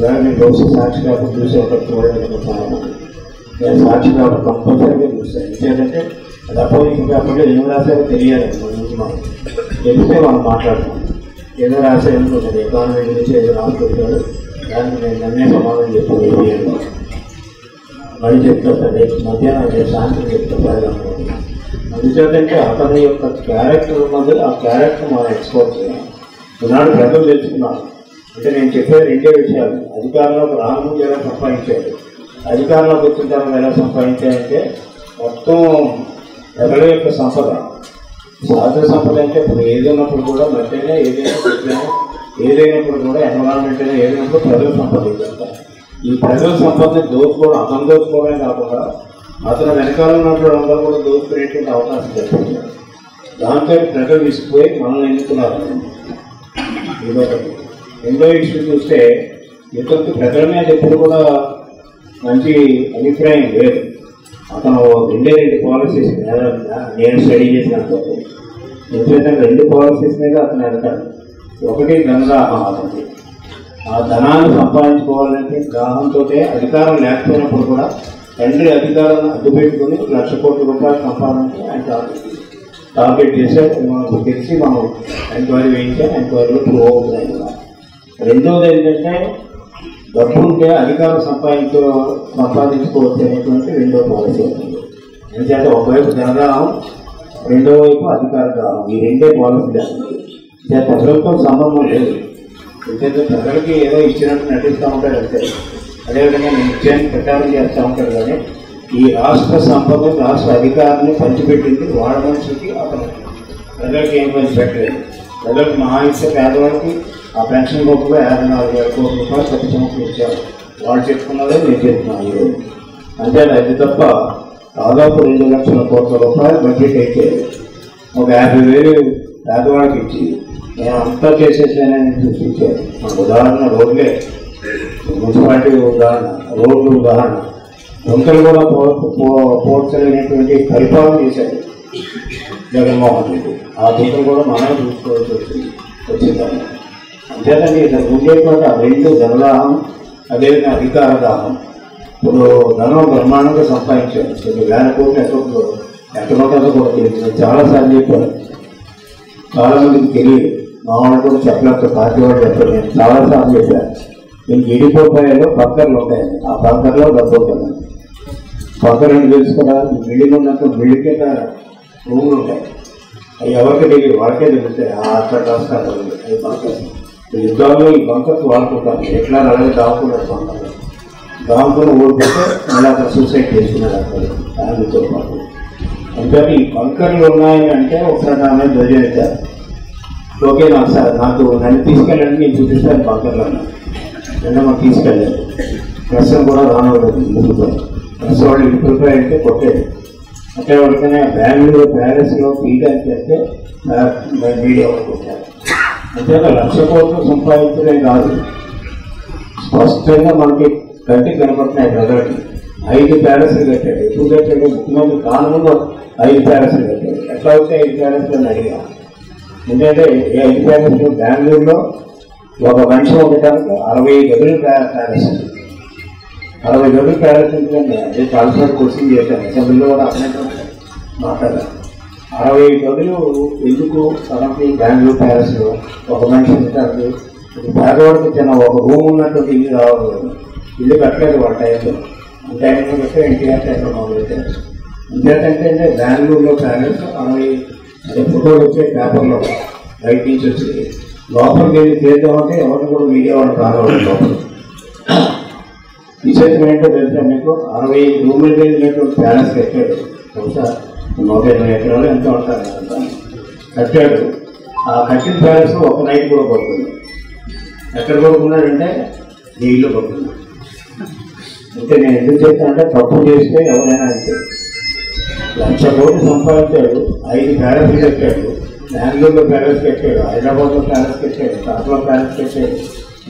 నేను రోజు సాక్షి కాబట్టి చూసి ఒకటి చూడలేకపోతున్నాను. నేను సాక్షి కాబట్టి కంపల్సరీగా చూస్తాను. ఇచ్చేదంటే అది అపోజిషన్ కాబట్టి ఏం రాశారో తెలియాలి. మనం తెలిస్తే మనం మాట్లాడతాం. ఏదో రాశారు ఉంటుంది, ఎకానమీ గురించి ఏదో రాసుకుంటాడు, దానికి నేను నన్నే సమాధానం చెప్పాను. మళ్ళీ చెప్తాను, రేపు మధ్యాహ్నం రేపు సాయంత్రం చెప్తాను. అందుచేతంటే అతని యొక్క క్యారెక్టర్ ఉన్నది, ఆ క్యారెక్టర్ మనం ఎక్స్పోర్ట్ చేయాలి. ఈనాడు ప్రజలు తెలుసుకున్నాను. అంటే నేను చెప్పేది రెండే విషయాలు. అధికారంలోకి రాకముందు ఎలా సంపాదించాడు, అధికారంలోకి వచ్చిన తర్వాత ఎలా సంపాదించాలంటే మొత్తం ప్రజల యొక్క సంపద, సహజ సంపద అంటే ఇప్పుడు ఏదైనప్పుడు కూడా మధ్యనే ఏదైనప్పుడు కూడా ఎన్విరాన్మెంట్ అయినా ఏదైనప్పుడు ప్రజల సంపద ఇచ్చేస్తారు. ఈ ప్రజల సంపదని దోచుకోవడం, అతను దోచుకోవడమే కాకుండా అతను వెనకాల ఉన్నప్పుడు అందరూ కూడా దోచుకునేటువంటి అవకాశం కల్పించారు. దాంతో ప్రజలు తీసుకుపోయి మనల్ని ఎన్నుకున్నారు. ఇదొకటి. రెండో ఇష్యూ చూస్తే ఇతనికి ప్రజల మీద ఎప్పుడు కూడా మంచి అభిప్రాయం లేదు. అతను రెండు పాలసీస్ నేను స్టడీ చేసినంత ఎందుకంటే రెండు పాలసీస్ మీద అతను వెళ్తాడు. ఒకటి ధనదాహం. అతనికి ఆ ధనాన్ని సంపాదించుకోవాలంటే దాహంతో అధికారం లేకపోయినప్పుడు కూడా తండ్రి అధికారాన్ని అడ్డుపెట్టుకుని 1,00,000 కోట్ల రూపాయలు సంపాదించి ఆయన టార్గెట్ చేశారు. మనకు తెలిసి మనం ఎంక్వైరీ వేయించాం, ఎంక్వైరీలో ప్రూవ్ అవుతున్నాయి కూడా. రెండవది ఏంటంటే డబ్బు ఉంటే అధికారం సంపాదించుకోవచ్చు అనేటువంటి రెండో పాలసీ అవుతుంది. ఎందుకంటే ఒకవైపు ధనదాహం, రెండో వైపు అధికార దాహం, ఈ రెండే పాలసీ. ప్రజలతో సంబంధం లేదు. ఎందుకంటే ప్రజలకి ఏదో ఇచ్చినట్టు నటిస్తూ ఉంటాడు అంతే. అదేవిధంగా నేను ఇచ్చాన్ని ప్రచారం చేస్తూ ఉంటాడు. కానీ ఈ రాష్ట్ర సంపద, రాష్ట్ర అధికారాన్ని పంచిపెట్టింది వాళ్ళ మనిషికి. అతను ప్రజలకి ఏం పంచిపెట్టలేదు. ప్రజలకు మహా ఇచ్చే పేదవాళ్ళకి ఆ పెన్షన్ గొప్పగా 54,000 కోట్ల రూపాయలు ప్రతి సంవత్సరం ఇచ్చారు. వాళ్ళు చెప్పుకున్నదే నేను చెప్తున్నాను ఈరోజు. అంటే అది తప్ప దాదాపు 2,00,000 కోట్ల రూపాయలు బడ్జెట్ అయితే ఒక 50,000 పేదవాళ్ళకి ఇచ్చి నేను అంతా చేసేసానని చూపించారు. మనకు ఉదాహరణ రోడ్లే, మున్సిపాలిటీ ఉదాహరణ, రోడ్లు ఉదాహరణ, గుంతలు కూడా పోడ్చలేనటువంటి పరిపాలన చేశారు జగన్మోహన్ రెడ్డి. ఆ గుంతలు కూడా మనమే చూసుకోవాల్సి వచ్చిందని. అంతేనండి ఇతను ఉండేటువంటి ఆ రెండు ధనదాహం, అదేవిధంగా అధికార దాహం. ఇప్పుడు ధనం బ్రహ్మాండంగా సంపాదించారు. 1,000 కోట్లు ఎక్కడుంటుందో కూడా తెలియదు. చాలాసార్లు చెప్పాను, చాలామందికి తెలియదు. మా వాళ్ళు కూడా చెప్పలేక పార్టీ వాళ్ళు చెప్పారు. నేను చాలాసార్లు చెప్పాను. మీకు ఇడిపోతాయో బంకర్లు ఉంటాయండి, ఆ బంకర్లో డబ్బు ఉంటుంది. బంకర్ అని తెలుసు కదా, బిల్డింగ్ ఉన్నట్టు బిల్డింగ్ కింద రూములు ఉంటాయి. అవి ఎవరికి తెలియదు, వాళ్ళకే తెలుస్తాయి. అట్లా రాస్తారు అవి బంకర్. యుద్ధాల్లో ఈ బంకర్స్ వాడుకుంటారు. ఎట్లా అలాగే దాక్కున్నారు బంకర్లు. దాక్కుని ఓడిపోతే మళ్ళీ అక్కడ సూసైడ్ చేసుకున్నారు అక్కడ ఫ్యామిలీతో పాటు. అంటే ఈ బంకర్లు ఉన్నాయని అంటే ఒకసారి నా మీద ధ్వజమెత్తారు. ఓకే నాకు నన్ను తీసుకెళ్ళండి, నేను చూపిస్తాను బంకర్లు అన్నా. అంటే మాకు తీసుకెళ్ళారు. ప్రశ్న కూడా రానవలేదు. ప్రెస్ వాళ్ళు ఇంప్రూవ్ అయితే కొట్టేది. అంటే వాళ్ళకనే బెంగళూరు ప్యాలెస్లో తీయడానికి అయితే మీడియా వాళ్ళు కొట్టారు. అంటే 1,00,000 కోట్లు సంపాదించడం కాదు, స్పష్టంగా మనకి కంటికి కనపడుతున్నాయి ప్రజలకి. 5 ప్యాలెస్లు కట్టాడు. ఎప్పుడు కట్టాడు? ముఖ్యమంత్రి కాలంలో 5 ప్యాలెస్లు కట్టాడు. ఎట్లా వచ్చాయి 5 ప్యాలెస్లు అని అడిగాం. ఎందుకంటే ఈ 5 ప్యాలెస్లు బెంగళూరులో ఒక మనిషి ఉండటానికి 60 గదులు ప్యాలెస్, 60 గదులు ప్యాలెస్ ఉంటుందండి. అదే చాలాసార్లు క్వశ్చన్ చేశాను. అసెంబ్లీలో కూడా అక్కడ మాట్లాడాలి. 60 గదులు ఎందుకు సడన్లీ బెంగళూరు ప్యాలెస్లో ఒక మనిషి ఉంటారు, పేదవాడికి చిన్న ఒక రూమ్ ఉన్నటువంటి ఇల్లు రావాలి, ఇల్లు కట్టలేదు వాళ్ళ టైంలో. అంటే ఆయన కట్టే ఎన్టీఆర్ టైంలో మొదలెట్టారు. ఇంకేంటంటే బెంగళూరులో ప్యాలెస్ 60 అదే ఫోటోలు వచ్చే పేపర్లో బయట నుంచి వచ్చి లోపలికి వెళ్ళి చేద్దామంటే ఎవరిని కూడా మీడియా వాళ్ళు రావాలి. లోపల విశేషం ఏంటో తెలుసా మీకు, 60 రూములు వెళ్ళినటువంటి ప్యాలెస్ కట్టాడు. బహుశా 120 ఎకరాలు ఎంత ఉంటారు కట్టాడు. ఆ కట్టిన ప్యాలెస్ ఒక నైట్ కూడా పడుతుంది. ఎక్కడ పడుకున్నాడంటే జైల్లో పడుతున్నాడు. అంటే నేను ఎందుకు చెప్తానంటే తప్పు చేస్తే ఎవరైనా అంటే 1,00,000 కోట్లు సంపాదించాడు, 5 ప్యాలెస్లు కట్టాడు, బెంగళూరులో ప్యాలెస్ కట్టాడు, హైదరాబాద్లో ప్యాలెస్ కట్టాడు, కడపలో ప్యాలెస్ కట్టాడు,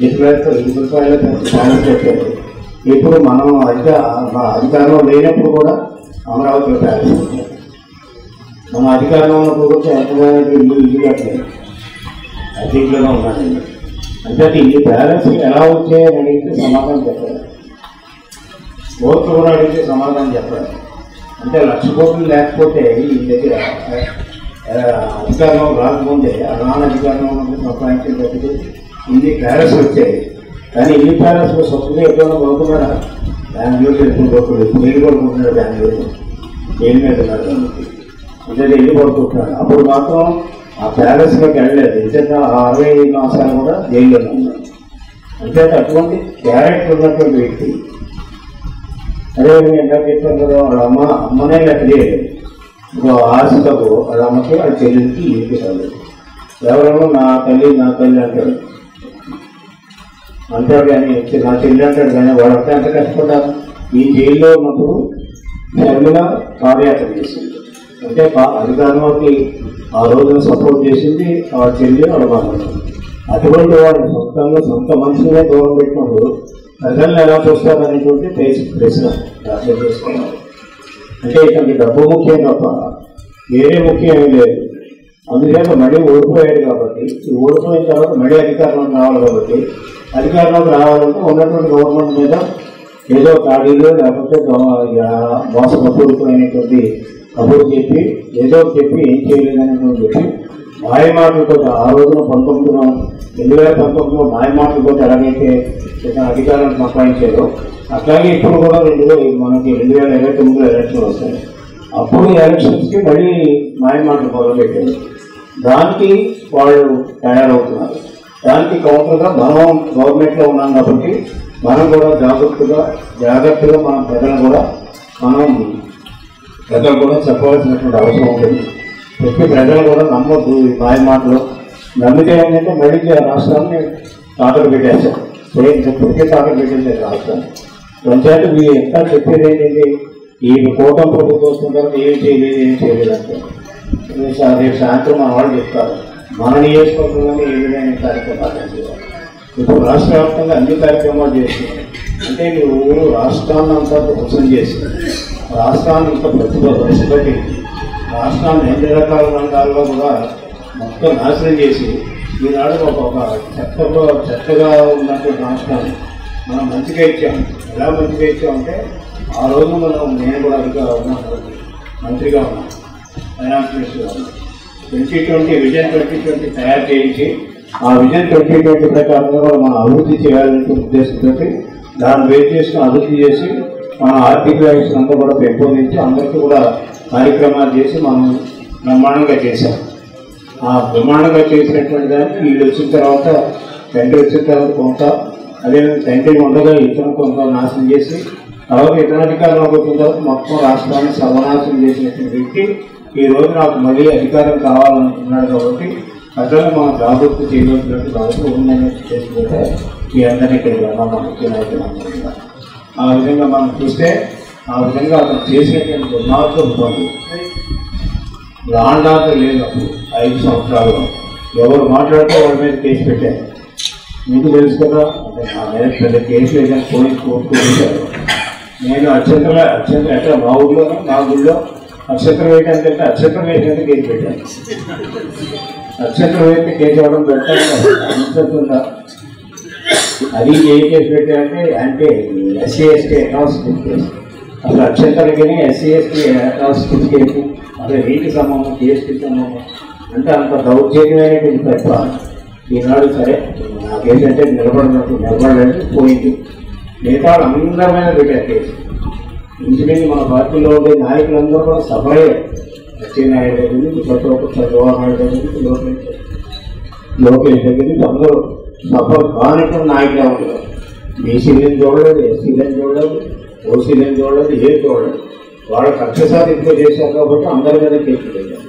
డిస్ప్లేస్లో 5 రూపాయల ప్యాలెస్ కట్టాడు. ఇప్పుడు మనం అధికారంలో లేనప్పుడు కూడా అమరావతిలో ప్యాలెస్ కట్టాడు. మన అధికారంలో ఉన్నప్పుడు కూడా ఎంతమంది ఇల్లు కట్టలేదు, అధికంలో ఉన్నాడండి. అంటే ఈ ప్యాలెస్ ఎలా వచ్చాయని అడిగితే సమాధానం చెప్పాలి, కోర్టు కూడా అడిగితే సమాధానం చెప్పాలి. అంటే 1,00,000 కోట్లు లేకపోతే ఈ దగ్గర అధికారంలో రాకముందే నాన్ అధికారంలో ఉన్నప్పుడు సంపాదించేటప్పుడు ఇన్ని ప్యాలెస్ వచ్చాయి. కానీ ఇన్ని ప్యాలెస్లో సొంతగా ఎప్పుడైనా పడుతున్నారా? బెంగళూరు ఎప్పుడు పడుతుంది, ఇప్పుడు ఇల్లు పడుకుంటున్నాడు, బెంగళూరు ఏం మీద ఉన్నారు, అంటే ఇల్లు పడుకుంటున్నాడు. అప్పుడు మాత్రం ఆ ప్యాలెస్లోకి వెళ్ళలేదు, ఎందుకంటే 60 మాసాలు కూడా జైల్లోనే ఉన్నారు. అంటే అటువంటి క్యారెక్టర్ ఉన్నటువంటి వ్యక్తి. అదేవిధంగా ఎంత చెప్పారు కదా, వాళ్ళ అమ్మనే లెక్క చేయలేదు. ఇంకో ఆశకు వాళ్ళ అమ్మకి వాళ్ళ చెల్లికి ఇంటికి రాలేదు. ఎవరేమో నా తల్లి అంటాడు, అంటాడు కానీ నా చెల్లి అంటాడు కానీ వాళ్ళంతా ఎంత కష్టపడ్డారు. ఈ జైల్లో ఉన్నప్పుడు షర్మిల పాదయాత్ర చేసింది, అంటే అధికారంలోకి ఆ రోజున సపోర్ట్ చేసింది వాళ్ళ చెల్లి వాళ్ళ బాబు. అటువంటి వాళ్ళు సొంత మనుషులనే దూరం పెట్టినప్పుడు ప్రజలను ఎలా చూస్తారనేటువంటి ప్రశ్న రాష్ట్రం చేసుకున్నారు. అంటే ఇతనికి డబ్బు ముఖ్యం తప్ప వేరే ముఖ్యం ఏమీ లేదు. అందుచేత మళ్ళీ ఓడిపోయాడు కాబట్టి, ఓడిపోయిన తర్వాత మళ్ళీ అధికారంలోకి రావాలి కాబట్టి, అధికారంలోకి రావాలంటే ఉన్నటువంటి గవర్నమెంట్ మీద ఏదో ఖాళీలు లేకపోతే మోసపూరితమైనటువంటి కబుర్లు చెప్పి ఏదో చెప్పి ఏం చేయలేదనేటువంటి చెప్పి మాయమాటలతో ఆ రోజున 2019లో మాయమాటలతో ఎలాగైతే అధికారాన్ని సంపాదించారో అట్లాగే ఇప్పుడు కూడా మనకి 2029లో ఎలక్షన్ వస్తాయి. అప్పుడు ఎలక్షన్స్కి మళ్ళీ మాయమాటలు మొదలుపెట్టారు. దానికి వాళ్ళు తయారవుతున్నారు. దానికి కౌంటర్గా మనం గవర్నమెంట్లో ఉన్నాం కాబట్టి మనం కూడా జాగ్రత్తగా మనం ప్రజలు కూడా చెప్పవలసినటువంటి అవసరం ఉంటుంది. చెప్పి ప్రజలు కూడా నమ్మొద్దు ఈ మాయమాటలు. నమ్మితే ఏంటంటే మళ్ళీ రాష్ట్రాన్ని తాకట్టు పెట్టేస్తారు. ఇప్పటికే తాకట్టు పెట్టేసారు రాష్ట్రాన్ని. పంచాయతీ మీరు ఎంత చెప్పేది ఏంటంటే ఈ కూటమి ప్రభుత్వం వస్తున్న తర్వాత ఏం చేయలేదు అంటే రేపు సాయంత్రం మన వాళ్ళు చెప్తారు మన నియోజకవర్గంలోనే ఏ విధమైన కార్యక్రమాలు చేయాలి. ఇప్పుడు రాష్ట్ర వ్యాప్తంగా అన్ని కార్యక్రమాలు చేస్తున్నారు. అంటే నువ్వు రాష్ట్రాన్ని అంతా ధ్వంసం చేసి రాష్ట్రాన్ని ఇంత ప్రతిభటి రాష్ట్రాన్ని ఎన్ని రకాల రంగాల్లో కూడా మొత్తం నాశనం చేసి ఈనాడు ఒక చెత్తగా ఉన్నటువంటి రాష్ట్రాన్ని మనం మంచిగా ఇచ్చాం. ఎలా మంచిగా ఇచ్చామంటే ఆ రోజు నేను కూడా ఉన్నాను, మంత్రిగా ఉన్నాను, ఫైనాన్స్ మినిస్టర్గా ఉన్నాను. 2020 విజన్ 2020 తయారు చేయించి ఆ విజన్ 2020 ప్రకారంగా కూడా మనం అభివృద్ధి చేయాలనే ఉద్దేశంతో దాన్ని బేస్ చేసుకుని అభివృద్ధి చేసి మన ఆర్థిక వ్యవస్థ అంతా కూడా పెంపొందించి అందరికీ కూడా కార్యక్రమాలు చేసి మనం బ్రహ్మాండంగా చేశాం. ఆ బ్రహ్మాండంగా చేసినటువంటి దానికి వీళ్ళు వచ్చిన తర్వాత తండ్రి వచ్చిన తర్వాత కొంత, అదేవిధంగా తండ్రి ఉండగా ఇతను కొంత నాశనం చేసి తర్వాత ఇతర అధికారంలోకి వచ్చిన తర్వాత మొత్తం రాష్ట్రాన్ని సర్వనాశనం చేసినటువంటి వ్యక్తి ఈ రోజు నాకు మళ్ళీ అధికారం కావాలనుకున్నాడు. కాబట్టి ప్రజలు మనం జాగృతి చేయవలసినటువంటి అవసరం ఉందని చేసుకుంటే ఈ అందరినీ ఇక్కడ మన ముఖ్య నాయకులు అనుకుంటున్నాం. ఆ విధంగా మనం చూస్తే ఆ విధంగా అతను చేసినటువంటి దుర్మార్గం పనులు లాండ్ ఆర్డర్ లేదు. అప్పుడు 5 సంవత్సరాల్లో ఎవరు మాట్లాడితే వాళ్ళ మీద కేసు పెట్టారు. మీకు తెలుసు కదా, అంటే నా మీద పెద్ద కేసు లేదని పోలీసు కోరుకుంటారు. నేను అత్యంత ఎట్లా మా ఊళ్ళోనూ మా గుళ్ళో అక్షత్రం వేయడానికి వెళ్తే అక్షత్రం వేయడానికి కేసు పెట్టాను. అక్షత్రం వేస్తే కేసు ఇవ్వడం పెట్టాను. అది ఏ కేసు పెట్టారంటే అంటే SC/ST అట్రాసిటీ కేసు. అసలు అక్షంతలకి SC/ST అట్రాసిటీ కేసు అదే నీటి సంబంధం కేసుకి సంబంధం అంటే అంత దౌర్జన్యమైనటువంటి పరిపాలన. ఈనాడు సరే నాకేంటంటే నిలబడలేదు పోయింది, మిగతా అందరి మీద పెట్టారు కేసు. ఇంచుమించు మన పార్టీలో ఉండే నాయకులందరూ కూడా సభయే, సత్యనారాయణ దగ్గర నుంచి ప్రతి ఒక్క చంద్రబాబు దగ్గర నుంచి లోకేష్ దగ్గర నుంచి అందరూ సభ కానటువంటి నాయకులే ఉంటారు. బీసీలను చూడలేదు, ఎస్సీలను చూడలేదు, ఓసీలను చూడలేదు, ఏం చూడలేదు. వాళ్ళ కక్ష సాధింపు చేశారు కాబట్టి అందరి మీద కేసులు పెట్టారు.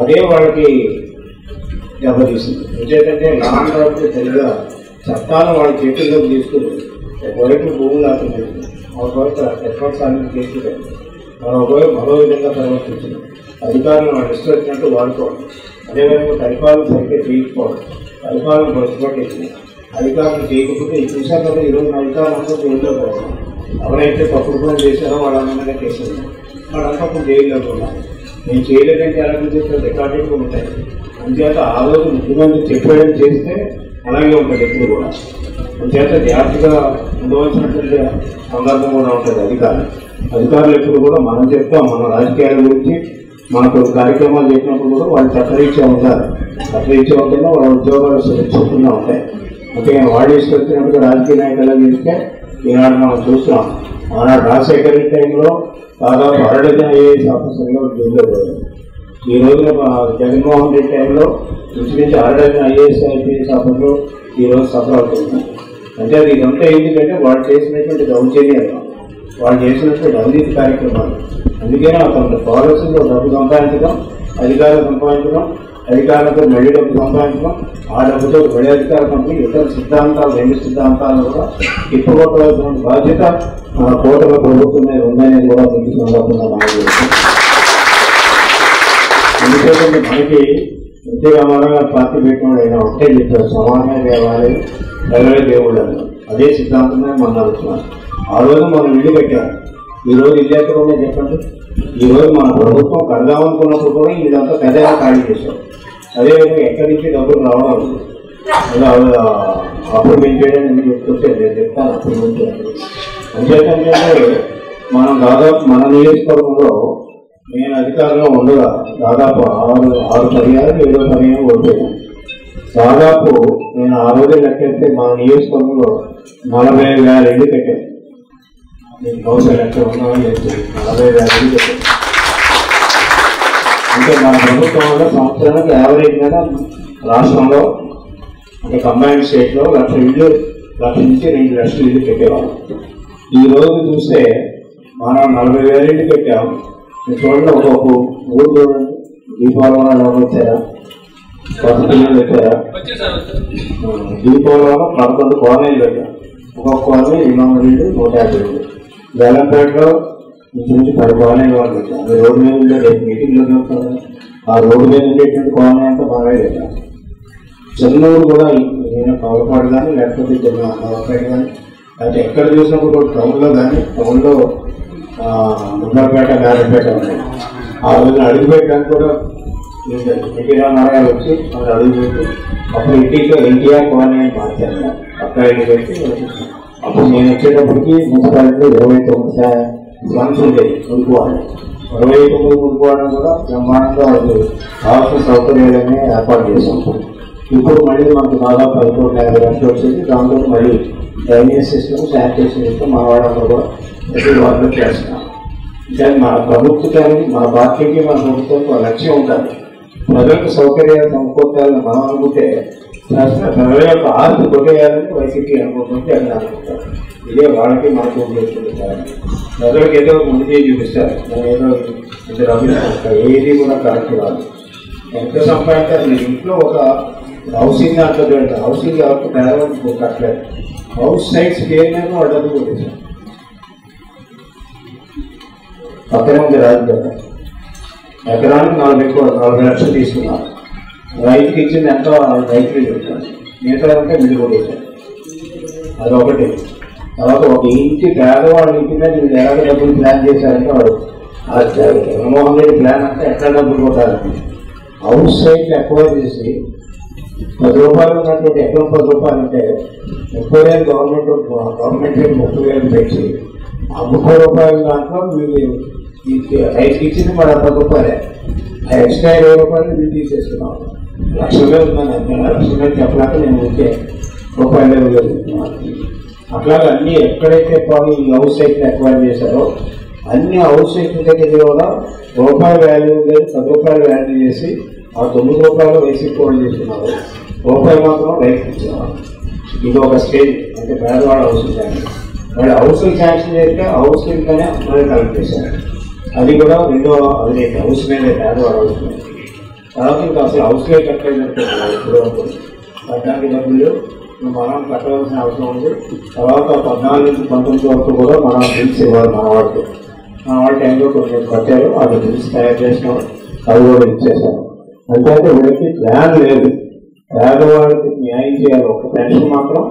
అదే వాళ్ళకి దెబ్బతీసింది. ఎందుకంటే లాండ్ ఆర్డర్ తెలుగుగా చట్టాలను వాళ్ళ చేతుల్లోకి తీసుకుని ఒకవైపు భూములు ఆక్రమించింది, ఒకవైపు ఎక్కడ సాధింపు కేసులు పెట్టారు, మరోవైపు మరో విధంగా ప్రవర్తించింది. అధికారులను వాళ్ళు ఇష్టం వచ్చినట్టు వాడుకోవడం, అదేవిధంగా పరిపాలన సరిగ్గా చేయకపోవడం, పరిపాలన బయటపడేసింది. అధికారులు చేయకపోతే చూశారు కదా ఈరోజు అధికారులంతా జైల్లో పోవడం. ఎవరైతే తప్పుడు పనులు చేశారో వాళ్ళందరినీ కేసులు వాళ్ళంతా అప్పుడు జైల్లో ఉన్నారు. నేను చేయలేదంటే ఎలాంటి చేస్తే రికార్డింగ్ ఉంటాయి. అంచేత ఆ రోజు ముఖ్యమంత్రి చెప్పేయడం చేస్తే అలాగే ఉంటుంది ఎప్పుడు కూడా. అంచేత జాగ్రత్తగా ఉండవలసినటువంటి సందర్భం కూడా ఉంటుంది. అధికారులు ఎప్పుడు కూడా మనం చెప్తాం, మన రాజకీయాల గురించి మనకు కార్యక్రమాలు చెప్పినప్పుడు కూడా వాళ్ళు చట్టరీత్యా ఉంటారు. చట్టరీత్యా ఉంటేనే వాళ్ళ ఉద్యోగాలు సురక్షితంగా ఉంటాయి. అంటే వాళ్ళు తీసుకొచ్చినట్టుగా రాజకీయ నాయకులు చేస్తే ఈనాడు మనం చూస్తున్నాం. ఆనాడు రాజశేఖర రెడ్డి టైంలో దాదాపు 6 ఐఏఎస్ ఆఫీసర్లు జైల్లో పోయారు. ఈ రోజున జగన్మోహన్ రెడ్డి టైంలో ఇంచుమించు 6 ఐఏఎస్ ఐపీఎస్ ఆఫీసర్లు ఈరోజు సఫర్ అవుతున్నారు. అంటే అది ఇదంతా ఏంటంటే వాళ్ళు చేసినటువంటి దౌర్జన్యాలు, వాళ్ళు చేసినటువంటి అవినీతి కార్యక్రమాలు. అందుకనే అతను పాలసీలో డబ్బు సంపాదించడం, అధికారులు సంపాదించడం, అధికారులతో మళ్ళీ డబ్బు సంపాదించడం, ఆ డబ్బుతో బడి అధికార కంపెనీ ఇతర సిద్ధాంతాలు 2 సిద్ధాంతాలను కూడా తిప్పుకోవలసిన బాధ్యత మన కోటల ప్రభుత్వం మీద ఉందనేది కూడా మీకు సందర్భంగా ఎందుకంటే మనకి ఎన్టీ రామారావు గారు పార్టీ పెట్టినప్పుడు అయినా ఒకటే చెప్పారు, సమానమైన దేవాలయం ప్రజలే దేవుళ్ళు అన్నారు. అదే సిద్ధాంతమే మనం నడుస్తున్నాం. ఆ రోజు మనం ఇల్లు కట్టాము, ఈ రోజు ఇల్లు ఎక్కడ ఉందో చెప్పండి. ఈ రోజు మన ప్రభుత్వం కడదామనుకున్నప్పుడు కూడా ఇదంతా పెద్దగా ఖాళీ చేశాం. అదేవిధంగా ఎక్కడి నుంచి డబ్బులు రావాలి అప్పుడు మేము చేయడానికి మీరు చెప్తుంటే నేను చెప్తాను. అప్పుడు నుంచి అంచేతంటే మనం దాదాపు మన నియోజకవర్గంలో నేను అధికారంలో ఉండగా దాదాపు 6 పర్యాలు 7 పర్యాలు ఓడిపోయాను. దాదాపు నేను ఆ రోజు లెక్కెళ్తే మన నియోజకవర్గంలో 40,000 ఇల్లు కట్టాను. నేను బహుశా లెక్క ఉన్నామని చెప్తుంది 40,000 ఇల్లు కట్టాను. అంటే మన ప్రభుత్వం వల్ల సంవత్సరానికి యావరేజ్ మీద రాష్ట్రంలో అంటే కంబైన్డ్ స్టేట్లో 1,00,000 నుంచి 2 లక్షల ఇల్లు కట్టేవాళ్ళం. ఈ రోజు చూస్తే మనం 40,000 ఇల్లు కట్టాము. చూడండి, ఒక్కొక్క ఊరు చూడండి, దీపావళి వచ్చారా, కొత్త పిల్లలు వచ్చారా, దీపావళిలో 11 కాలనీలు పెట్టాం. ఒక్కొక్క కాలనీ 200 ఇళ్ళు 150 ఇళ్ళు. వేలంపేటలో ఇంచుమించు 10 కాలనీలు వాళ్ళు పెట్టాం. అది రోడ్డు మీద ఉండే రేపు మీటింగ్లో చూస్తాను. ఆ రోడ్డు మీద ఉండేటువంటి కాలనీ అంతా బాగా పెట్టాం. చెన్నూరు కూడా నేను పాల్పడు కానీ లేకపోతే నవపేట కానీ లేకపోతే ఎక్కడ చూసినప్పుడు టౌన్లో కానీ టౌన్లో ముందరపేట గారెపేట ఉన్నాయి. ఆ రోజున అడుగుపెట్టడానికి కూడా ఎన్టీ రామారావు వచ్చి అది అడుగుపెట్టి అప్పుడు ఎన్టీఆర్ కాలనీ అని మార్చాను. అక్కడ పెట్టి అప్పుడు నేను వచ్చేటప్పటికి మున్సిపాలిటీలో 29 స్లమ్స్ ఉండేది మునుకోవాలి. 29 మునుకోవడం కూడా బ్రహ్మాండంగా వాళ్ళు కావాల్సిన సౌకర్యాలన్నీ ఏర్పాటు చేసాం. ఇప్పుడు మళ్ళీ మనకు దాదాపు 11,50 లక్షలు వచ్చేది. దాంతో మళ్ళీ డ్రైనేజ్ సిస్టమ్, శానిటేషన్ సిస్టమ్ మన వాళ్ళందరూ కూడా ప్రతి వాటిలో చేస్తున్నాం. కానీ మన ప్రభుత్వానికి, మన పార్టీకి, మన ప్రభుత్వానికి ఒక లక్ష్యం ఉండాలి. ప్రజలకు సౌకర్యాలు సమకూర్చాలని మనం అనుకుంటే ప్రజల యొక్క ఆస్తి కొట్టేయాలని వైసీపీ అనుకుంటుంటే అని అనుకుంటారు. ఇదే వాళ్ళకి మనకు ఉపయోగిస్తుంది. ప్రజలకు ఏదో ముందుకే చూపిస్తారు, ఏదో ఇద్దరు అభిప్రాయం ఏది కూడా కరెక్ట్ కాదు. ఎంత సంపాదించారు మీరు ఇంట్లో ఒక హౌసింగ్ దాంట్లో పెడతారు. హౌసింగ్ ఎవరికి పేదవాళ్ళకి కట్టలేదు. హౌస్ సైట్స్ ఏమైనా వాళ్ళు డబ్బు కొట్టేశారు. పక్కన ఉంది రాజపేట, ఎకరానికి 40 లక్షలు తీసుకున్నారు. రైతుకి ఇచ్చింది ఎంతో రైతులు చెప్తారు, మిగతా అంటే మిల్లు కొట్టేశారు. అదొకటి. తర్వాత ఒక ఇంటి పేదవాళ్ళ ఇంటి మీద మీరు ఎలాగ డబ్బులు ప్లాన్ చేశారంటే వాడు జగన్మోహన్ రెడ్డి ప్లాన్ అంటే ఎట్లా డబ్బులు కొట్టాలని హౌస్ సైట్ ఎక్కువ చేసి 10 రూపాయలు ఉన్నటువంటి ఎకరం 10 రూపాయలు అంటే 30,000 గవర్నమెంట్ 30,000 పెట్టి ఆ 30 రూపాయల దాంట్లో మీరు రైతుకి ఇచ్చింది మరి 10 రూపాయలే. ఆ ఎక్స్ట్రా 20 రూపాయలు వీళ్ళు తీసేస్తున్నాం. లక్షలే ఉందని అంతే, లక్షలే చెప్పలేక నేను ఊరికే రూపాయలే చెప్తున్నాను. అట్లాగే అన్నీ ఎక్కడైతే ఈ హౌస్ సైట్లు ఎక్వైర్ చేశారో అన్ని హౌస్ సైట్ల దగ్గర కూడా రూపాయల వాల్యూ లేదు, 10 రూపాయలు వాల్యూ చేసి ఆ 9 రూపాయలు వేసి కూడా చేస్తున్నారు. రూపాయలు మాత్రం రైతు ఇచ్చేవారు. ఇది ఒక స్టేజ్. అంటే పేదవాళ్ళ హౌసింగ్ శాంక్షన్, వాళ్ళు హౌసింగ్ శాంక్షన్ చేస్తే హౌస్ ఇంట్లోనే అప్పుడే కలెక్ట్ చేశారు. అది కూడా రెండో అవినీతి, హౌస్ మీదే, పేదవాళ్ళ హౌస్ మీద. తర్వాత ఇంకా అసలు హౌస్లే కట్టలేదంటే ఇప్పుడు కట్టడానికి డబ్బులు మనం కట్టవలసిన అవసరం ఉంది. తర్వాత 14 నుంచి 19 వరకు కూడా మనం బిల్స్ ఇవ్వాలి. మన వాళ్ళ టైంలో కొంచెం కట్టారు, వాళ్ళు బిల్స్ తయారు చేసినారు, అవి కూడా ఇచ్చేసారు. అంటే వీళ్ళకి ప్లాన్ లేదు. పేదవాళ్ళకి న్యాయం చేయాలి. ఒక పెన్షన్ మాత్రం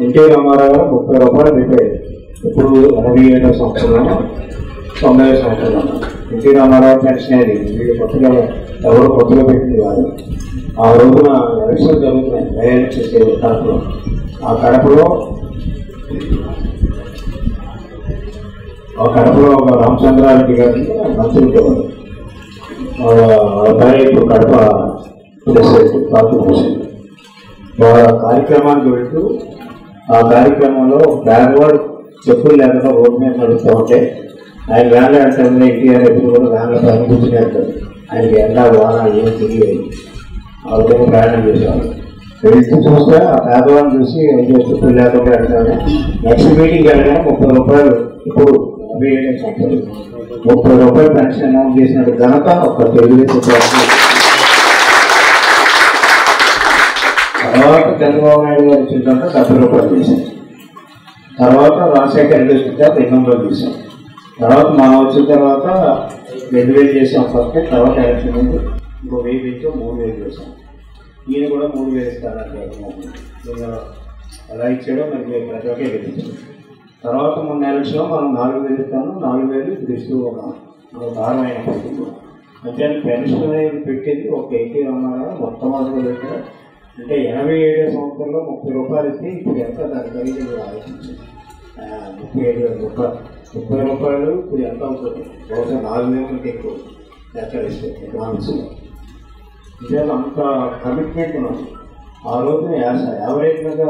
ఎన్టీ రామారావు గారు 30 రూపాయలు పెట్టారు. ఇప్పుడు 87వ సంవత్సరంలో 90వ సంవత్సరంలో ఎన్టీ రామారావు పెన్షన్ అది వీళ్ళు కొత్తగా ఎవరు కొత్తగా పెట్టింది కాదు. ఆ రోజున ఎలక్షన్ జరుగుతున్నాయి, బై-ఎలక్షన్ చేసే కడపలో. ఆ కడపలో ఒక రామచంద్రారెడ్డి గారికి మంత్రులు వాళ్ళ ఇప్పుడు కడప పార్టీ ప్రెసిడెంట్. వాళ్ళ కార్యక్రమానికి వెళ్తూ ఆ కార్యక్రమంలో పేదవాడు చెప్పులు లేకుండా రోడ్డు మీద నడుస్తూ ఉంటే ఆయన వ్యాన్లో వెళ్తాడు. ఎన్టీఆర్ ఎప్పుడు కూడా వ్యాన్లో పని కూర్చుని వెళ్తాడు. ఆయనకి ఎండా వాన ఏం తెలియదు. ఆ విధంగా ప్రయాణం చేసేవాడు. వెళ్తూ చూస్తే ఆ పేదవాడిని చూసి అయ్యో చెప్పులు లేకుండా వెళ్తాడు. నెక్స్ట్ మీటింగ్ వెళ్ళగానే 30 రూపాయలు, ఇప్పుడు 30 రూపాయలు పెన్షన్ అనౌన్స్ చేసినట్టు ఘనత ఒక తెలుగుదేశం పార్టీ. తర్వాత చంద్రబాబు నాయుడు గారు వచ్చిందంటే 70 రూపాయలు చేశారు. తర్వాత రాజశేఖర రెడ్డి వచ్చిన తర్వాత 200 చేశాం. తర్వాత మనం వచ్చిన తర్వాత 2000 చేసాం ఫస్ట్. తర్వాత ఎలక్షన్ ముందు ఇంకో 1000 ఇచ్చాం, 3000 చేసాం. ఈయన కూడా 3000 ఇస్తానంటే అలా ఇచ్చాడో మరి మేము ప్రతి ఒకే గెలిచాం. తర్వాత మొన్న ఎలక్షన్లో మనం 4000 ఇస్తాను, 4000 ఇప్పుడు ఇస్తూ ఉన్నాం. మనకు భారమైన పడుతుంది. అంటే పెన్షన్ అనేది పెట్టేది ఒక ఎన్టీ రామారావు మొట్టమొదటి పెట్టారు. అంటే 87వ సంవత్సరంలో 30 రూపాయలు ఇస్తే ఇప్పుడు ఎంత దాని ఖరీదు ఆలోచించింది. 37,000 రూపాయలు, 30 రూపాయలు ఇప్పుడు ఎంత అవుతుంది? బహుశా 4,000 కంటే ఎక్కువ ఎక్కడ ఇస్తే ఎకనామిక్స్లో. ఇదే అంత కమిట్మెంట్ ఉన్నది. ఆ రోజున యావరేజ్ మీద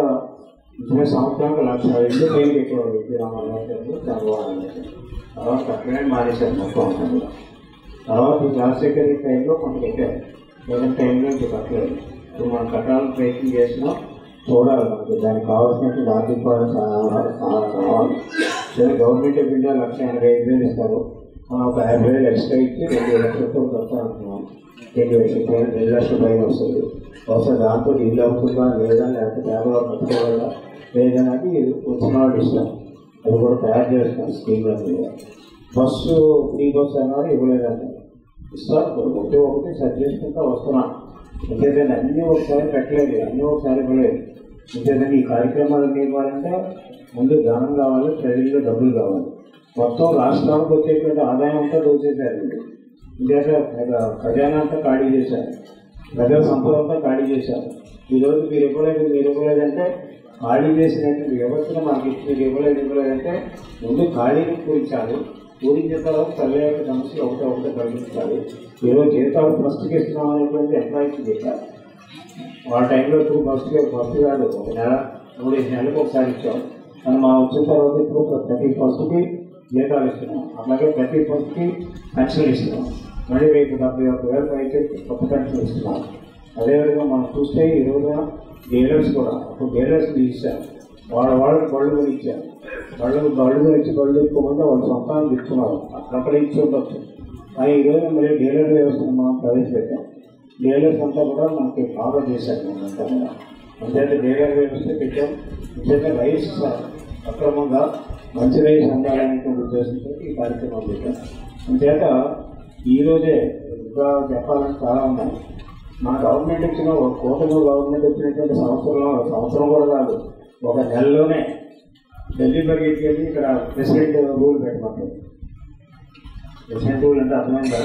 ఇచ్చిన సంవత్సరానికి 1,00,000 ఇల్లు పైకి ఎక్కువ ఎన్టీ రామారావు గారు చంద్రబాబు. తర్వాత కట్టడమే మానేశారు మొత్తం అంతా. తర్వాత రాజశేఖర రెడ్డి టైంలో కొంత పెట్టారు, జగన్ టైంలో ఇంకా కట్టలేదు. ఇప్పుడు మనం కట్టాలని ప్రయత్నం చేసినా చూడాలి. మనకి దానికి కావాల్సినటువంటి ఆర్థిక కావాలి. సరే, గవర్నమెంట్ ఆఫ్ ఇండియా 1,85,000 ఇస్తారు. మనం ఒక 50,000 ఎక్స్ట్రా ఇచ్చి 2 లక్షలతో కడతా అంటున్నాం. 2 లక్షల పైన వస్తుంది. బహుశా దాంతో ఇల్లు అవుతుందా లేదా, లేకపోతే పేదవాళ్ళు కట్టుకోవాలా లేదన్నది వచ్చిన వాళ్ళు ఇష్టం. అది కూడా తయారు చేస్తాం స్కీమ్ల మీద. బస్సు ఫ్రీ బస్సు అన్నారు, ఇవ్వలేదంటే ఇస్తారు. ఒకటి సెట్ చేసుకుంటా వస్తున్నాం. ఇంకేదంటే అన్నీ ఒకసారి పెట్టలేదు, అన్నీ ఒకసారి ఇవ్వలేదు. ఇంకేదంటే ఈ కార్యక్రమాలు ఇవ్వాలంటే ముందు ధనం కావాలి, ప్రజల్లో డబ్బులు కావాలి. మొత్తం రాష్ట్రానికి వచ్చేటువంటి ఆదాయం అంతా దోచేశారు. ఇంకేదా ఖజానా అంతా ఖాళీ చేశారు, ప్రజల సంపద అంతా ఖాళీ చేశారు. ఈరోజు మీరు ఇవ్వలేదంటే ఖాళీ చేసినటువంటి వ్యవస్థను మనకి ఇచ్చి ఇవ్వలేదంటే ముందు ఖాళీని పూరించాలి. పూరించిన తర్వాత సరైన సమస్యలు ఒకటే కలిగించాలి. ఈరోజు జీతాలు ఫస్ట్కి ఇస్తున్నాం అనేటువంటి ఎంప్లాయీస్కి చెప్పారు. వాళ్ళ టైంలో ఇప్పుడు ఫస్ట్ కాదు, ఒక నెల 3 నెలలకు ఒకసారి ఇచ్చాం. కానీ మా వచ్చిన తర్వాత ఇప్పుడు ప్రతి ఫస్ట్కి జీతాలు ఇస్తున్నాం. అట్లాగే ప్రతి ఫస్ట్కి పెన్షన్లు ఇస్తున్నాం. మళ్ళీ రేపు 71,000 అయితే కొత్త పెన్షన్ ఇస్తున్నాం. అదేవిధంగా మనం చూస్తే ఈ రోజున డీలర్స్ కూడా, అప్పుడు డీలర్స్ని ఇచ్చారు. వాళ్ళకి బళ్ళు కొని ఇచ్చారు. బళ్ళు గురించి బళ్ళు ఎక్కువమంది వాళ్ళ సొంతానికి ఇస్తున్నారు. అక్కడ ఇచ్చి ఉండొచ్చు. కానీ ఈరోజు మళ్ళీ డీలర్ వ్యవస్థను మనం ప్రవేశపెట్టాం. డీలర్స్ అంతా కూడా మనకి ఫాలో చేశారు. మనంతా కూడా అంతేతే డీలర్ వ్యవస్థ పెట్టాం. అంతేతే రైస్ అక్రమంగా మంచి రైస్ అందాలనేటువంటి ఉద్దేశంతో ఈ కార్యక్రమం పెట్టాం. అంతేత ఈరోజే ఇంకా చెప్పాలని చాలా ఉన్నాయి. మన గవర్నమెంట్ ఇచ్చిన ఒక కూటమి గవర్నమెంట్ వచ్చినటువంటి సంవత్సరం కూడా కాదు, ఒక నెలలోనే ఢిల్లీ పరిగెత్తి వెళ్ళి ఇక్కడ ప్రెసిడెంట్ రూల్ పెట్టమంటారు. ప్రెసిడెంట్ రూల్ అంటే అర్థమైందా?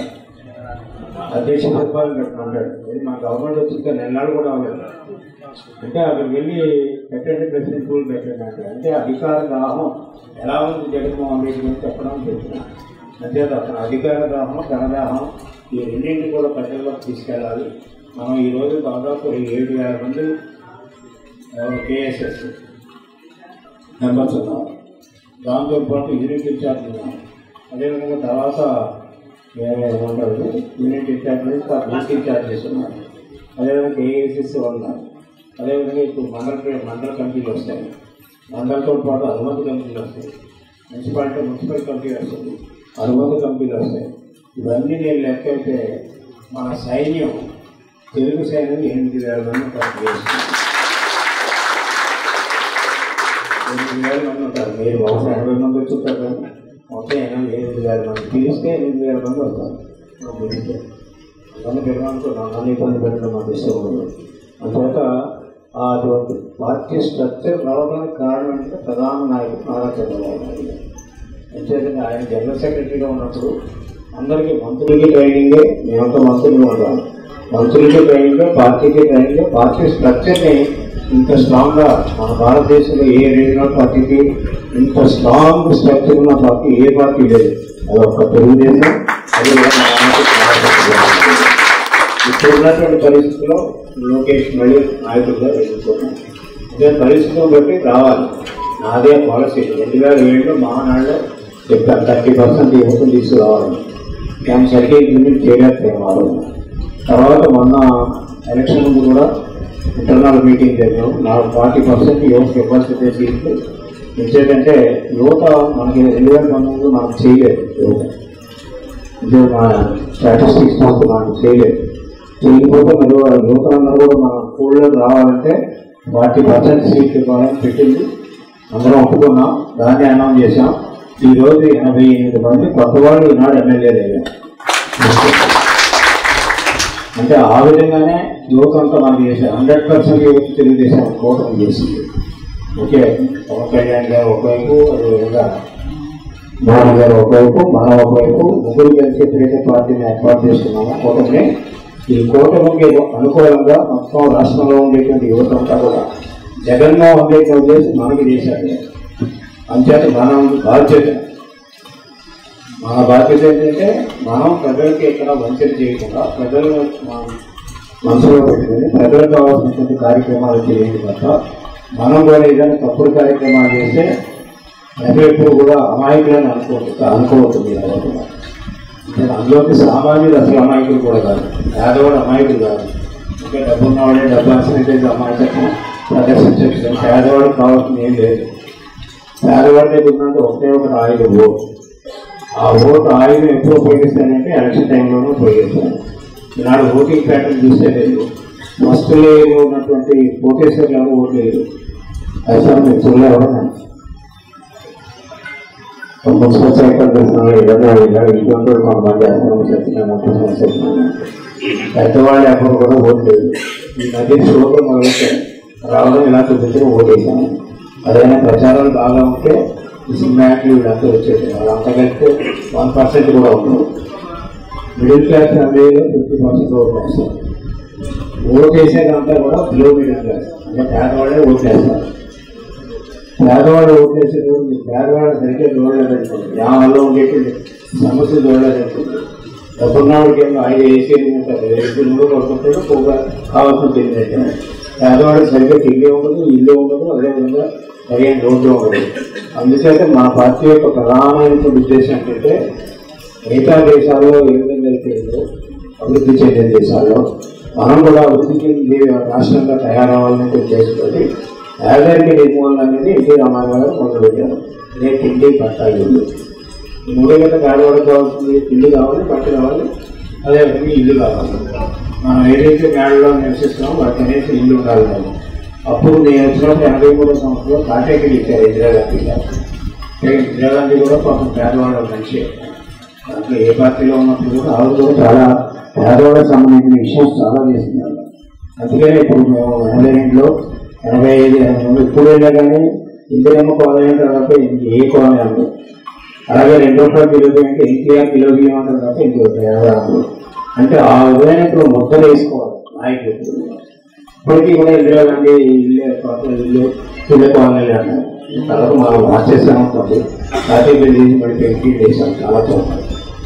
అధ్యక్ష పరిపాలన పెట్టమంటాడు. ఇది మన గవర్నమెంట్ వచ్చి ఇంకా నెలలు కూడా అవ్వలేదు. అంటే అక్కడికి వెళ్ళి పెట్టండి, ప్రెసిడెంట్ రూల్ పెట్టండి అంటే అధికార దాహం ఎలా ఉంది జగన్మోహన్ రెడ్డి గురించి చెప్పడం చెప్తున్నాను. అంతే అతను అధికార దాహం, ధనదాహం ఈ రెండింటిని కూడా ప్రజల్లోకి తీసుకెళ్ళాలి. మనం ఈరోజు దాదాపు 7,000 మంది కేఎస్ఎస్ మెంబర్స్ ఉన్నారు. దాంతోపాటు యూనిట్ ఇన్ఛార్జ్ ఉన్నారు. అదేవిధంగా తర్వాత ఏమంటారు యూనిట్ ఇన్ఛార్జ్ బూత్ ఇన్ఛార్జెస్ ఉన్నారు. అదేవిధంగా ఏఎస్ఎస్ ఉన్నారు. అదేవిధంగా ఇప్పుడు మండల కమిటీలు వస్తాయి. మండలతో పాటు అనుమతి కమిటీలు వస్తాయి. మున్సిపల్ కమిటీ వస్తుంది. అనుమతి కమిటీలు వస్తాయి. ఇవన్నీ నేను లెక్క అయితే మన సైన్యం తెలుగు సైన్యం 8,000 మంది పని చేస్తుంది. 8,000 మంది ఉంటారు. మీరు బహుశా 80 మంది వచ్చుంటారు కదా, మొత్తం 8,000 మంది పిలిస్తే 8,000 మంది వస్తారు. పిలిస్తే అందులో పెరగాలనుకో నన్ను ఇబ్బంది పెట్టడం మాకు ఇష్టం ఉండదు. అందుచేత అటువంటి పార్టీ స్ట్రక్చర్ రావడానికి కారణం అంటే ప్రధాన నాయకుడు నారా చంద్రబాబు నాయుడు. ఎందుకంటే ఆయన జనరల్ సెక్రటరీగా ఉన్నప్పుడు అందరికీ మంత్రులకి ట్రైనింగే, మేమంతా మంత్రులు ఉంటాము. మంత్రులకి ట్రైనింగ్, పార్టీకి ట్రైనింగ్, పార్టీ స్ట్రక్చర్ని ఇంత స్ట్రాంగ్గా మన భారతదేశంలో ఏ రీజనల్ పార్టీకి ఇంత స్ట్రాంగ్ స్ట్రక్చర్ ఉన్న పార్టీ ఏ పార్టీ లేదు. అది ఒక తెలుగుదేశం. అది ఇప్పుడు ఉన్నటువంటి పరిస్థితుల్లో లోకేష్ మళ్ళీ నాయకుడిగా ఎదుర్కొన్నాం. అదే పరిస్థితులను బట్టి రావాలి. నాదే పాలసీ 2007లో మహానాడులో చెప్పాను 30% యువతను తీసుకురావాలి. మేము సరిగ్గా ఇంప్లిమెంట్ చేయలేకపోయాము. తర్వాత మొన్న ఎలక్షన్ ముందు కూడా ఇంటర్నల్ మీటింగ్ జరిగాం. 40% యువత కెపాసిటీ సీట్లు ఎందుకంటే యువత మనకి 2019 మనం చేయలేదు. యువత మన స్టాటిస్టిక్స్ మనం చేయలేదు. చేయకపోతే మరి యువతలందరూ కూడా మన స్కూల్లో రావాలంటే 40% సీట్లు ఇవ్వాలని పెట్టింది. అందరం ఒప్పుకున్నాం. దాన్ని అనౌన్స్ చేశాం. ఈరోజు 88 మంది కొత్త వాళ్ళు ఈనాడు ఎమ్మెల్యేలు అయ్యారు. అంటే ఆ విధంగానే యువత అంతా మనకి చేశారు. 100% యువత తెలుగుదేశం కూటమి చేసింది. ఓకే, పవన్ కళ్యాణ్ గారు ఒకవైపు, అదేవిధంగా మోడీ గారు ఒకవైపు, మనం ఒకవైపు, ముగ్గురు కలిసి ఎప్పుడైతే పార్టీని ఏర్పాటు చేస్తున్నామో కూటమిని, ఈ కూటమికి అనుకూలంగా మొత్తం రాష్ట్రంలో ఉండేటువంటి యువత అంతా కూడా జగన్మోహన్ రెడ్డి ఉద్దేశం మనకి చేశాడు. అంచేత మనం బాధ్యత, మన బాధ్యత ఏంటంటే మనం ప్రజలకి ఎక్కడ వంచన చేయకుండా ప్రజలను మనసులో పెట్టుకుని ప్రజలకు కావాల్సినటువంటి కార్యక్రమాలు చేయండి తప్ప మనం కూడా ఏదైనా తప్పుడు కార్యక్రమాలు చేస్తే ప్రజలు ఎప్పుడు కూడా అమాయకులని అనుకోవద్దు. అందులోకి సామాన్యులు అసలు అమాయకులు కూడా కాదు, పేదవాడు అమాయకులు కాదు. ఇంకా డబ్బున్నవాడే డబ్బు ఆశ్రయించేది అమాయకత్వం ప్రదర్శించవచ్చు. పేదవాడు కావాల్సింది ఏం లేదు. పేదవాడి దగ్గర ఉన్నంటే ఒకటి ఆయుధం ఓటు. ఆ ఓటు ఆయుధం ఎప్పుడు ఉపయోగిస్తానంటే ఎలక్షన్ టైంలోనే ఉపయోగిస్తాను. ఈనాడు ఓటింగ్ ప్యాటర్న్ చూస్తే లేదు. వస్తువులు ఉన్నటువంటి కోటేశ్వర్లు ఓటు లేదు. అసలు మీరు చూడలేవా? మున్సిపల్ సైకిల్ చేస్తున్నాను ఇటువంటి కొంతమంది చెప్తున్నాను. పెద్దవాళ్ళు ఎవరు కూడా ఓటు లేదు. ఈ మధ్య షోలో మొదలెట్టాను రావడం ఇలా చూపించడం ఓటు వేసాను. అదైనా ప్రచారాలు బాగా ఉంటే ఈ సినిమాకి వీళ్ళంతా వచ్చేది. వాళ్ళంతా కలిపితే 1% కూడా ఉండదు. మిడిల్ క్లాస్ ఫ్యామిలీలో 50% ఓటు వేస్తారు. ఓటు వేసేదంతా కూడా బిలో మిడిల్ క్లాస్, అంటే పేదవాళ్ళే ఓటు వేస్తారు. పేదవాళ్ళు ఓటు వేసేటప్పుడు మీ పేదవాళ్ళు సరిగ్గా చూడలేదనుకోండి, యావల్లో ఉండేటువంటి సమస్యలు చూడలేదనుకోండి. డబ్బున్నవాడికి ఏమో 5 వేసేది ఉంటుంది, 2 పడుతుంటాడు పోగా కావాల్సిన తెలియదు. పేదవాడికి సరిగ్గా తిండి ఉండదు, ఇల్లు ఉండదు, అదేవిధంగా సరైన రోడ్డు ఉండదు. అందుచేత మన పార్టీ యొక్క ప్రధానమైనటువంటి ఉద్దేశం ఏంటంటే మిగతా దేశాల్లో ఏ విధంగా అయితే అభివృద్ధి చెందిన దేశాల్లో మనం కూడా అభివృద్ధి చెంది రాష్ట్రంగా తయారవ్వాలనే ఉద్దేశంతో పేదరిక నిర్మూలన అనేది ఎన్టీ రామారావు గారు మొదలుపెట్టారు. ఇదే తిండి, బట్ట, ఇల్లు. ఈ 3 గంటల పేదవాడు కావాల్సింది ఇల్లు కావాలి, బట్ట కావాలి, అదేవిధంగా ఇల్లు కావాలి. మనం ఏదైతే మేడలో నివసిస్తున్నామో వాటి అనేది ఇల్లు ఉండాలి. అప్పుడు నేను వచ్చినప్పుడు 83వ సంవత్సరంలో కాటేకలు ఇచ్చారు ఇందిరాగాంధీ గారు. ఇందిరాగాంధీ కూడా పాపం పేదవాళ్ళ మనిషి. దాంట్లో ఏ పార్టీలో ఉన్నప్పుడు కూడా ఆవిడ కూడా చాలా పేదవాళ్ళకి సంబంధించిన విషయం చాలా చేస్తున్నారు. అందుకనే ఇప్పుడు మేము 82లో 85, 86 ఇప్పుడు వెళ్ళా కానీ ఇందిరమ్మ కాలనీ అంటారు తప్ప ఏ కాలనీ అంటారు. అలాగే 2 కిలోబీ అంటే ఎన్టీఆర్ కిలోబీ అంటారు తప్ప ఇంకొక పేదవాళ్ళు. అంటే ఆ విధంగా ఇప్పుడు ముద్దలు వేసుకోవాలి నాయకులు. ఇప్పటికీ కూడా ఇందిరాగాంధీ ఇల్లు పిల్ల కాలనీలు అన్నారు. తర్వాత మనం మార్చేసామనుకోండి, కాటేపల్లి చేసి పడిపోయి చేసాం చాలా చోట్ల.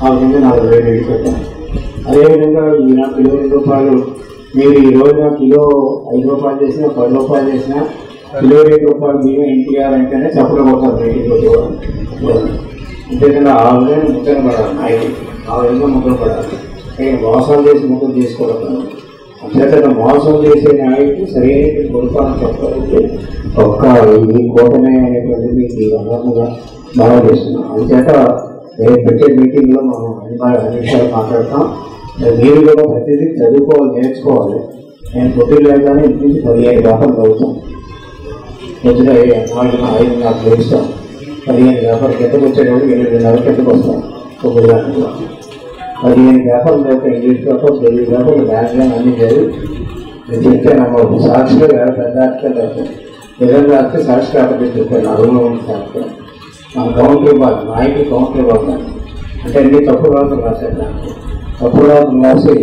ఆ విధంగా 4 వేలు పెట్టాం. అదేవిధంగా ఈయన కిలో 2 రూపాయలు మీరు ఈ రోజున కిలో 5 రూపాయలు చేసినా 10 రూపాయలు చేసినా కిలో 2 రూపాయలు బియ్యం ఎన్టీఆర్ అంటేనే చప్పుడు కొడతారు బయటికి. అంతేకాకుండా ఆ విధంగా ముద్దలు పడాలి నాయకులు, ఆ విధంగా ముద్దలు పడాలి. మోసాలు చేసి ముద్దలు చేసుకోవడం అంతేకాదు. మోసం చేసే నాయకులు సరైన కొడుకాలని చెప్పాలంటే ఒక్క ఈ కూటమి అనేటువంటిది మీకు అదనంగా బాగా చేస్తున్నాం. అందుచేత రేపు పెట్టే మీటింగ్లో మనం అన్ని విషయాలు మాట్లాడతాం. మీరు కూడా ప్రతిదీ చదువుకోవాలి, నేర్చుకోవాలి. నేను పొద్దున్న లేగానే ఇంటి నుంచి 15 వ్యాపారం చదువుతాను. పొద్దున 4-5 లేస్తాను. 15 వ్యాపారం కిందకు వచ్చేటప్పుడు 8:30 కిందకు వస్తాను. 9 గంటలకు 15 వ్యాపారం చదివితే English paper, Telugu paper, maths అన్నీ చదివి నేను చెప్తాను. సాక్షిగా పెద్ద రాస్తాను, ఏదైనా రాస్తే సాక్షి పేపర్ చెప్పాను. అడుగులో ఉంది సాక్షి. మన కౌంటర్ ఇవ్వాలి, నాయకులు కౌంటర్ ఇవ్వాలి. అంటే అన్ని తప్పు రాత్రులు రాశాను. తప్పు రాత్రులు రాసి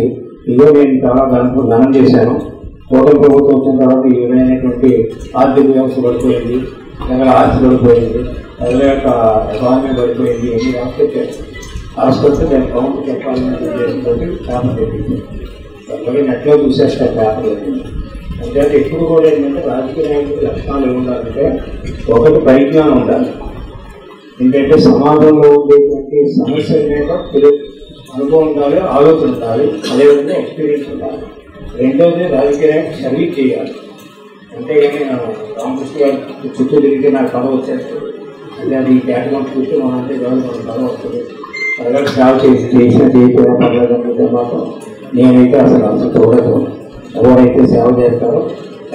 ఇదో నేను చాలా ధనం చేశాను. కూటమి ప్రభుత్వం వచ్చిన తర్వాత ఈ విధమైనటువంటి ఆర్థిక వ్యవస్థ పడిపోయింది, జగన్ ఆస్తి పడిపోయింది, ప్రజల యొక్క ఎకానమీ పడిపోయింది, ఎన్ని రాష్ట్రపతి నేను కౌంటర్ చెప్పాలని ఉద్దేశంతో పేపర్ పెట్టింది. అలాగే నెట్లో చూసేస్తారు పేపర్ పెట్టింది. అంటే ఎప్పుడు కూడా ఏంటంటే రాజకీయ నాయకుల లక్షణాలు ఏముండాలంటే ఒకటి పరిజ్ఞానం ఉండాలి. ఏంటంటే సమాజంలో ఉండేటువంటి సమస్యల మీద అనుభవం ఉండాలి, ఆలోచన ఉండాలి, అదేవిధంగా ఎక్స్పీరియన్స్ ఉండాలి. రెండోది రాజకీయ సర్వీస్ చేయాలి. అంటే రామకృష్ణ గారు చుట్టూ తిరిగితే నాకు కథ వచ్చేస్తుంది. అంటే అది కేటగిరీ చూస్తే మనంటే గవర్నమెంట్ కథ వస్తుంది. ప్రజలకు సేవ చేసినా చేయకపోయినా పర్లేదనుకుంటే మాత్రం నేనైతే అసలు చూడదు. ఎవరైతే సేవ చేస్తారో,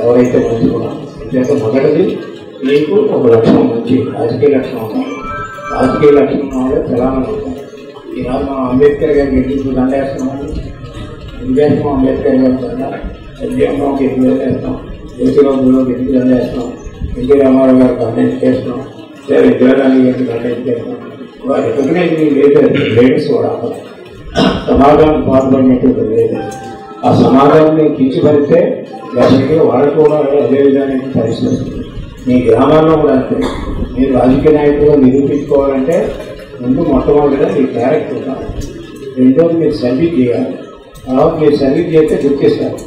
ఎవరైతే మంచుకున్నారో. అయితే మొదటిది మీకు ఒక లక్షణం, మంచి రాజకీయ లక్షణం ఉండాలి. రాజకీయ లక్షణం వల్ల తెలంగాణ ఉంటాయి. ఈనాడు మనం అంబేద్కర్ గారికి ఎందుకు దండేస్తున్నాము? ఇండియాకు అంబేద్కర్ గారు ఎన్టీఆర్కి ఎందుకు దండేస్తాం? దేశీబాబులోకి ఎందుకు దండేస్తాం? ఎన్టీ రామారావు గారికి అన్యాయం చేస్తున్నాం, లేదా ఇందిరాగాంధీ గారికి అన్యాయం చేస్తున్నాం. వారి రికగ్నైజింగ్ లేడీస్ కూడా సమాజానికి పాల్పడినటువంటి లేదు. ఆ సమాజాన్ని కించిపడితే రాజకీయ వాళ్ళు కూడా అదే విధానికి పరిస్థితి. మీ గ్రామాల్లో కూడా అంతే. మీరు రాజకీయ నాయకులు నిరూపించుకోవాలంటే ముందు మొట్టమొదటిగా మీ క్యారెక్టర్ ఉండాలి. రెండోది మీరు సర్వీస్ చేయాలి. తర్వాత మీరు సర్వీస్ చేస్తే గుర్తిస్తారు.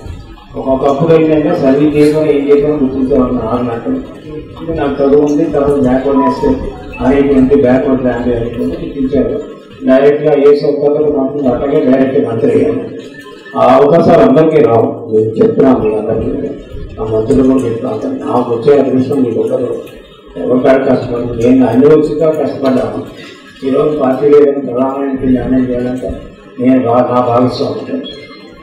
ఒకప్పుడు ఏంటంటే సర్వీస్ చేయకుండా ఏం చేయకుండా గుర్తించేవాళ్ళు 6 గంటలు. అంటే నాకు చదువు ఉంది, తర్వాత బ్యాక్వర్డ్ వేస్తే అనేటువంటి బ్యాక్వర్డ్ ఫ్యామిలీ అనేటువంటి గుర్తించారు. డైరెక్ట్గా ఏ సొంతలు మంత్రులు అట్లాగే డైరెక్ట్గా మంత్రి అయ్యాను. ఆ అవకాశాలు అందరికీ రావు. నేను చెప్తున్నాను మీ అందరికీ, ఆ మంత్రులు కూడా చెప్తాను. నాకు వచ్చే అదృష్టం మీకు ఉండదు. ఎవరికాడ కష్టపడి నేను అన్ని వచ్చిగా కష్టపడ్డాను. ఈరోజు పార్టీలో ఏదైనా ప్రధానమైన నిర్ణయం చేయాలంటే నేను నా భావిస్తాను.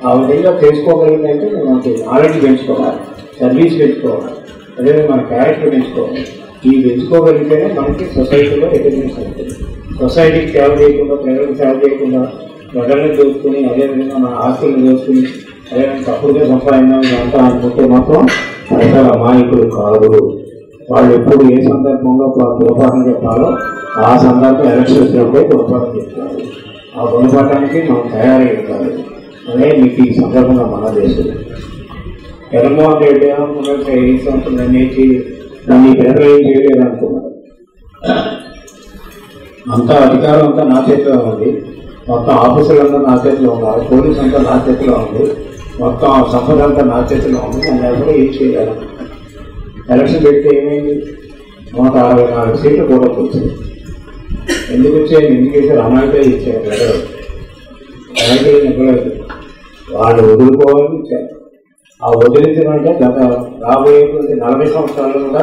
ఆ విధంగా తెలుసుకోగలిగిందంటే మనకి నాలెడ్జ్ పెంచుకోవాలి, సర్వీస్ పెంచుకోవాలి, అదేవిధంగా మన క్యారెక్టర్ పెంచుకోవాలి. ఈ పెంచుకోగలిగితేనే మనకి సొసైటీలో రికగ్నైజ్ అవుతుంది. సొసైటీకి సేవ చేయకుండా, ప్రజలకు సేవ చేయకుండా, ప్రజలను దోచుకుని, అదేవిధంగా మన ఆస్తులను దోచుకుని, అదేవిధంగా తప్పుడుగా సంపాదించాలని అంతా అనుకుంటే మాత్రం ప్రజల అమాయకులు కాదు. వాళ్ళు ఎప్పుడు ఏ సందర్భంలో గుణపాఠం చెప్పాలో ఆ సందర్భం ఎలక్షన్ వచ్చినప్పుడే గుణపాఠం చెప్తారు. ఆ గుణపాఠానికి మనం తయారై ఉండాలి. అదే మీకు ఈ సందర్భంగా మన దేశం జగన్మోహన్ రెడ్డి అనుకున్నట్టు ఈ సంవత్సరం నన్ను పేదలు ఏం చేయలేదు అనుకున్నారు. అంతా అధికారం అంతా నా చేతిలో ఉంది, మొత్తం ఆఫీసులంతా నా చేతిలో ఉన్నారు, పోలీసు అంతా నా చేతిలో ఉంది, మొత్తం సంపద అంతా నా చేతిలో ఉంది. నన్ను ఎవరు ఏం చేయలేదు. ఎలక్షన్ పెడితే ఏమైంది? 164 సీట్లు కూడా వచ్చింది. ఎందుకు వచ్చాయి? ఎందుకంటే అమాయకులే ఇచ్చారు. అమాయకులు ఇవ్వలేదు, వాళ్ళు వదులుకోవాలని ఇచ్చారు. ఆ వదిలించమంటే గత రాబోయేటువంటి 40 సంవత్సరాలు కూడా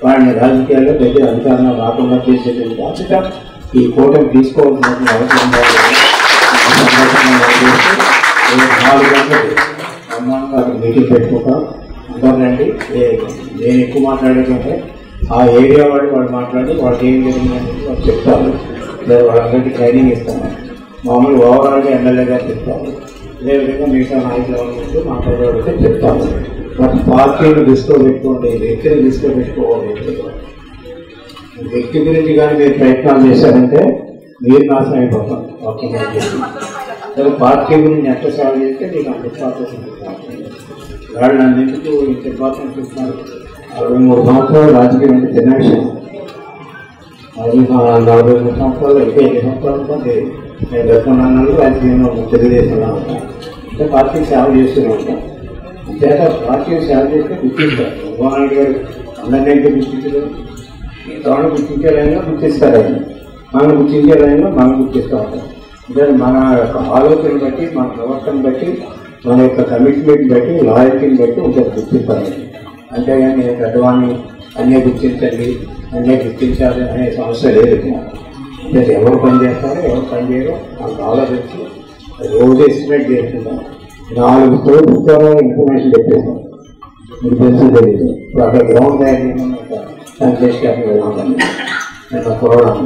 వాడిని రాజకీయాల్లో పెద్ద అధికారంగా రాకుండా చేసేటువంటి బాధ్యత ఈ కూటమి తీసుకోవాల్సిన అవసరం. 4 గంటలు బ్రహ్మాండంగా మీటింగ్ పెట్టుకుంటాం. అందరూ రండి. నేను ఎక్కువ మాట్లాడేటంటే ఆ ఏరియా వాళ్ళు మాట్లాడి వాళ్ళకి ఏం జరిగిందని వాళ్ళు చెప్తారు, లేదా వాళ్ళందరికీ ట్రైనింగ్ ఇస్తాను. మామూలు ఓవరాల్గా ఎమ్మెల్యే గారు చెప్తారు, అదేవిధంగా మిగతా నాయకుల గురించి మాట్లాడేవాళ్ళకి చెప్తాను. బట్ పార్టీని దృష్టిలో పెట్టుకోండి, వ్యక్తిని దృష్టిలో పెట్టుకోవాలి. వ్యక్తి గురించి కానీ మీరు ప్రయత్నాలు చేశారంటే మీరు నాశనం అయిపోతాం. పార్టీ గురించి ఎంత సేవ చేస్తే మీకు అంత వాళ్ళు నన్ను ఎందుకు ఇంత ఇంపార్టెంట్ చూస్తున్నారు? 63 సంవత్సరాలు రాజకీయం అంటే చిన్న విషయం. 43 సంవత్సరాలు అయితే 8 సంవత్సరాలు నేను పెట్టుకున్నాను రాజకీయంలో తెలుగుదేశంలో ఉంటాను అంటే పార్టీకి సేవ చేస్తూనే ఉంటాను. అంతేత పార్టీకి సేవ చేస్తే గుర్తిస్తారు. చంద్రబాబు గారు అందరినీ గుర్తించడం మిగతా వాళ్ళు గుర్తించే లైన్లో గుర్తిస్తారు. ఆయన మనం గుర్తించే లైన్లో మనం గుర్తిస్తూ ఉంటాం. అంటే మన యొక్క ఆలోచన బట్టి, మన ప్రవర్తన బట్టి, మన యొక్క కమిట్మెంట్ బట్టి, లాయల్టీని బట్టి ఒకటి గుర్తిస్తారు. అంతేగాని నేను పెద్దవాడిని అన్నీ గుర్తించండి, అన్నీ గుర్తించాలి అనే సమస్య లేదు. అంటే ఎవరు పని చేస్తారో ఎవరు పని చేయరో నాకు ఆలోచించి రోజు ఎస్టిమేట్ చేసుకుంటాం. 4 కోట్ల ఇన్ఫర్మేషన్ చెప్పేస్తాం. మీకు తెలుసు తెలియదు. ఇప్పుడు అక్కడ గ్రౌండ్ తయారు చేయమని సంకేష్ గారిని వెళ్ళాను. నేను చూడడం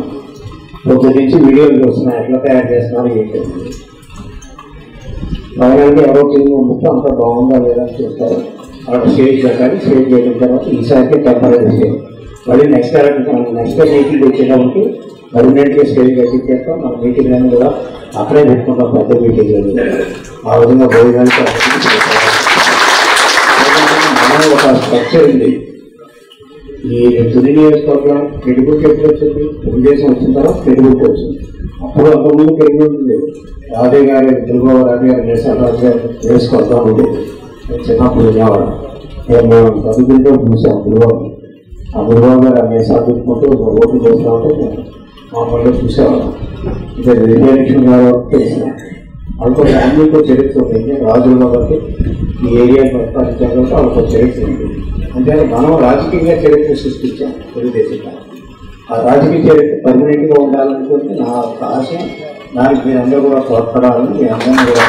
పొద్దు నుంచి వీడియోలు చూస్తున్నాను ఎట్లా తయారు చేస్తున్నారు ఏంటి. ఫైనల్గా ఎవరో టీమ్ ఉంటే అంత బాగుందా లేదా అని చూస్తారు. అక్కడ స్టేజ్ పెట్టాలి. స్టేజ్ పెట్టిన తర్వాత ఈసారికి టెంపరీ చేయాలి. మళ్ళీ నెక్స్ట్ మీటింగ్ వచ్చేటప్పుడు పర్మనెంట్గా స్టేజ్ కట్టించేస్తాం. మన మీటింగ్లను కూడా అక్కడే పెట్టుకుంటాం. పెద్ద మీటింగ్లు ఆ విధంగా భోజనానికి మనం ఒక స్ట్రక్చర్ ఉంది. ఈ తుని నియోజకవర్గం పెరుగుకి ఎప్పుడు వచ్చింది? తెలుగుదేశం వచ్చిన తర్వాత పెరుగుకి వచ్చింది. అప్పుడు అంతకుముందు పెరుగు ఉంటుంది. రాజయ్య గారు, తెలుగుబాబు రాజు గారు, నరసింహరాజు గారు వేసుకొస్తా ఉండేది. చిన్నప్పుడు వినేవాడు. మేము చదువుకుంటూ చూసాం గురుబాబు. ఆ గురుబాబు గారు అన్ని చదువుకుంటూ ఓట్లు చేస్తూ ఉంటే మా పనులు చూసేవాళ్ళం. ఇంకా విజయలక్ష్మి గారు తెలిసిన వాళ్ళకు ఫ్యామిలీతో చరిత్ర ఉంది. రాజుల్లో బట్టి ఈ ఏరియా పరిపాలించాలి కాబట్టి వాళ్ళకు చరిత్ర ఉంది. అంటే మనం రాజకీయంగా చరిత్ర సృష్టించాం తెలుగుదేశంలో. ఆ రాజకీయ చరిత్ర పర్మనెంట్గా ఉండాలనుకుంటే నా ఒక ఆశ. దానికి మీరందరూ కూడా తోడ్పడాలని మీ అందరినీ కూడా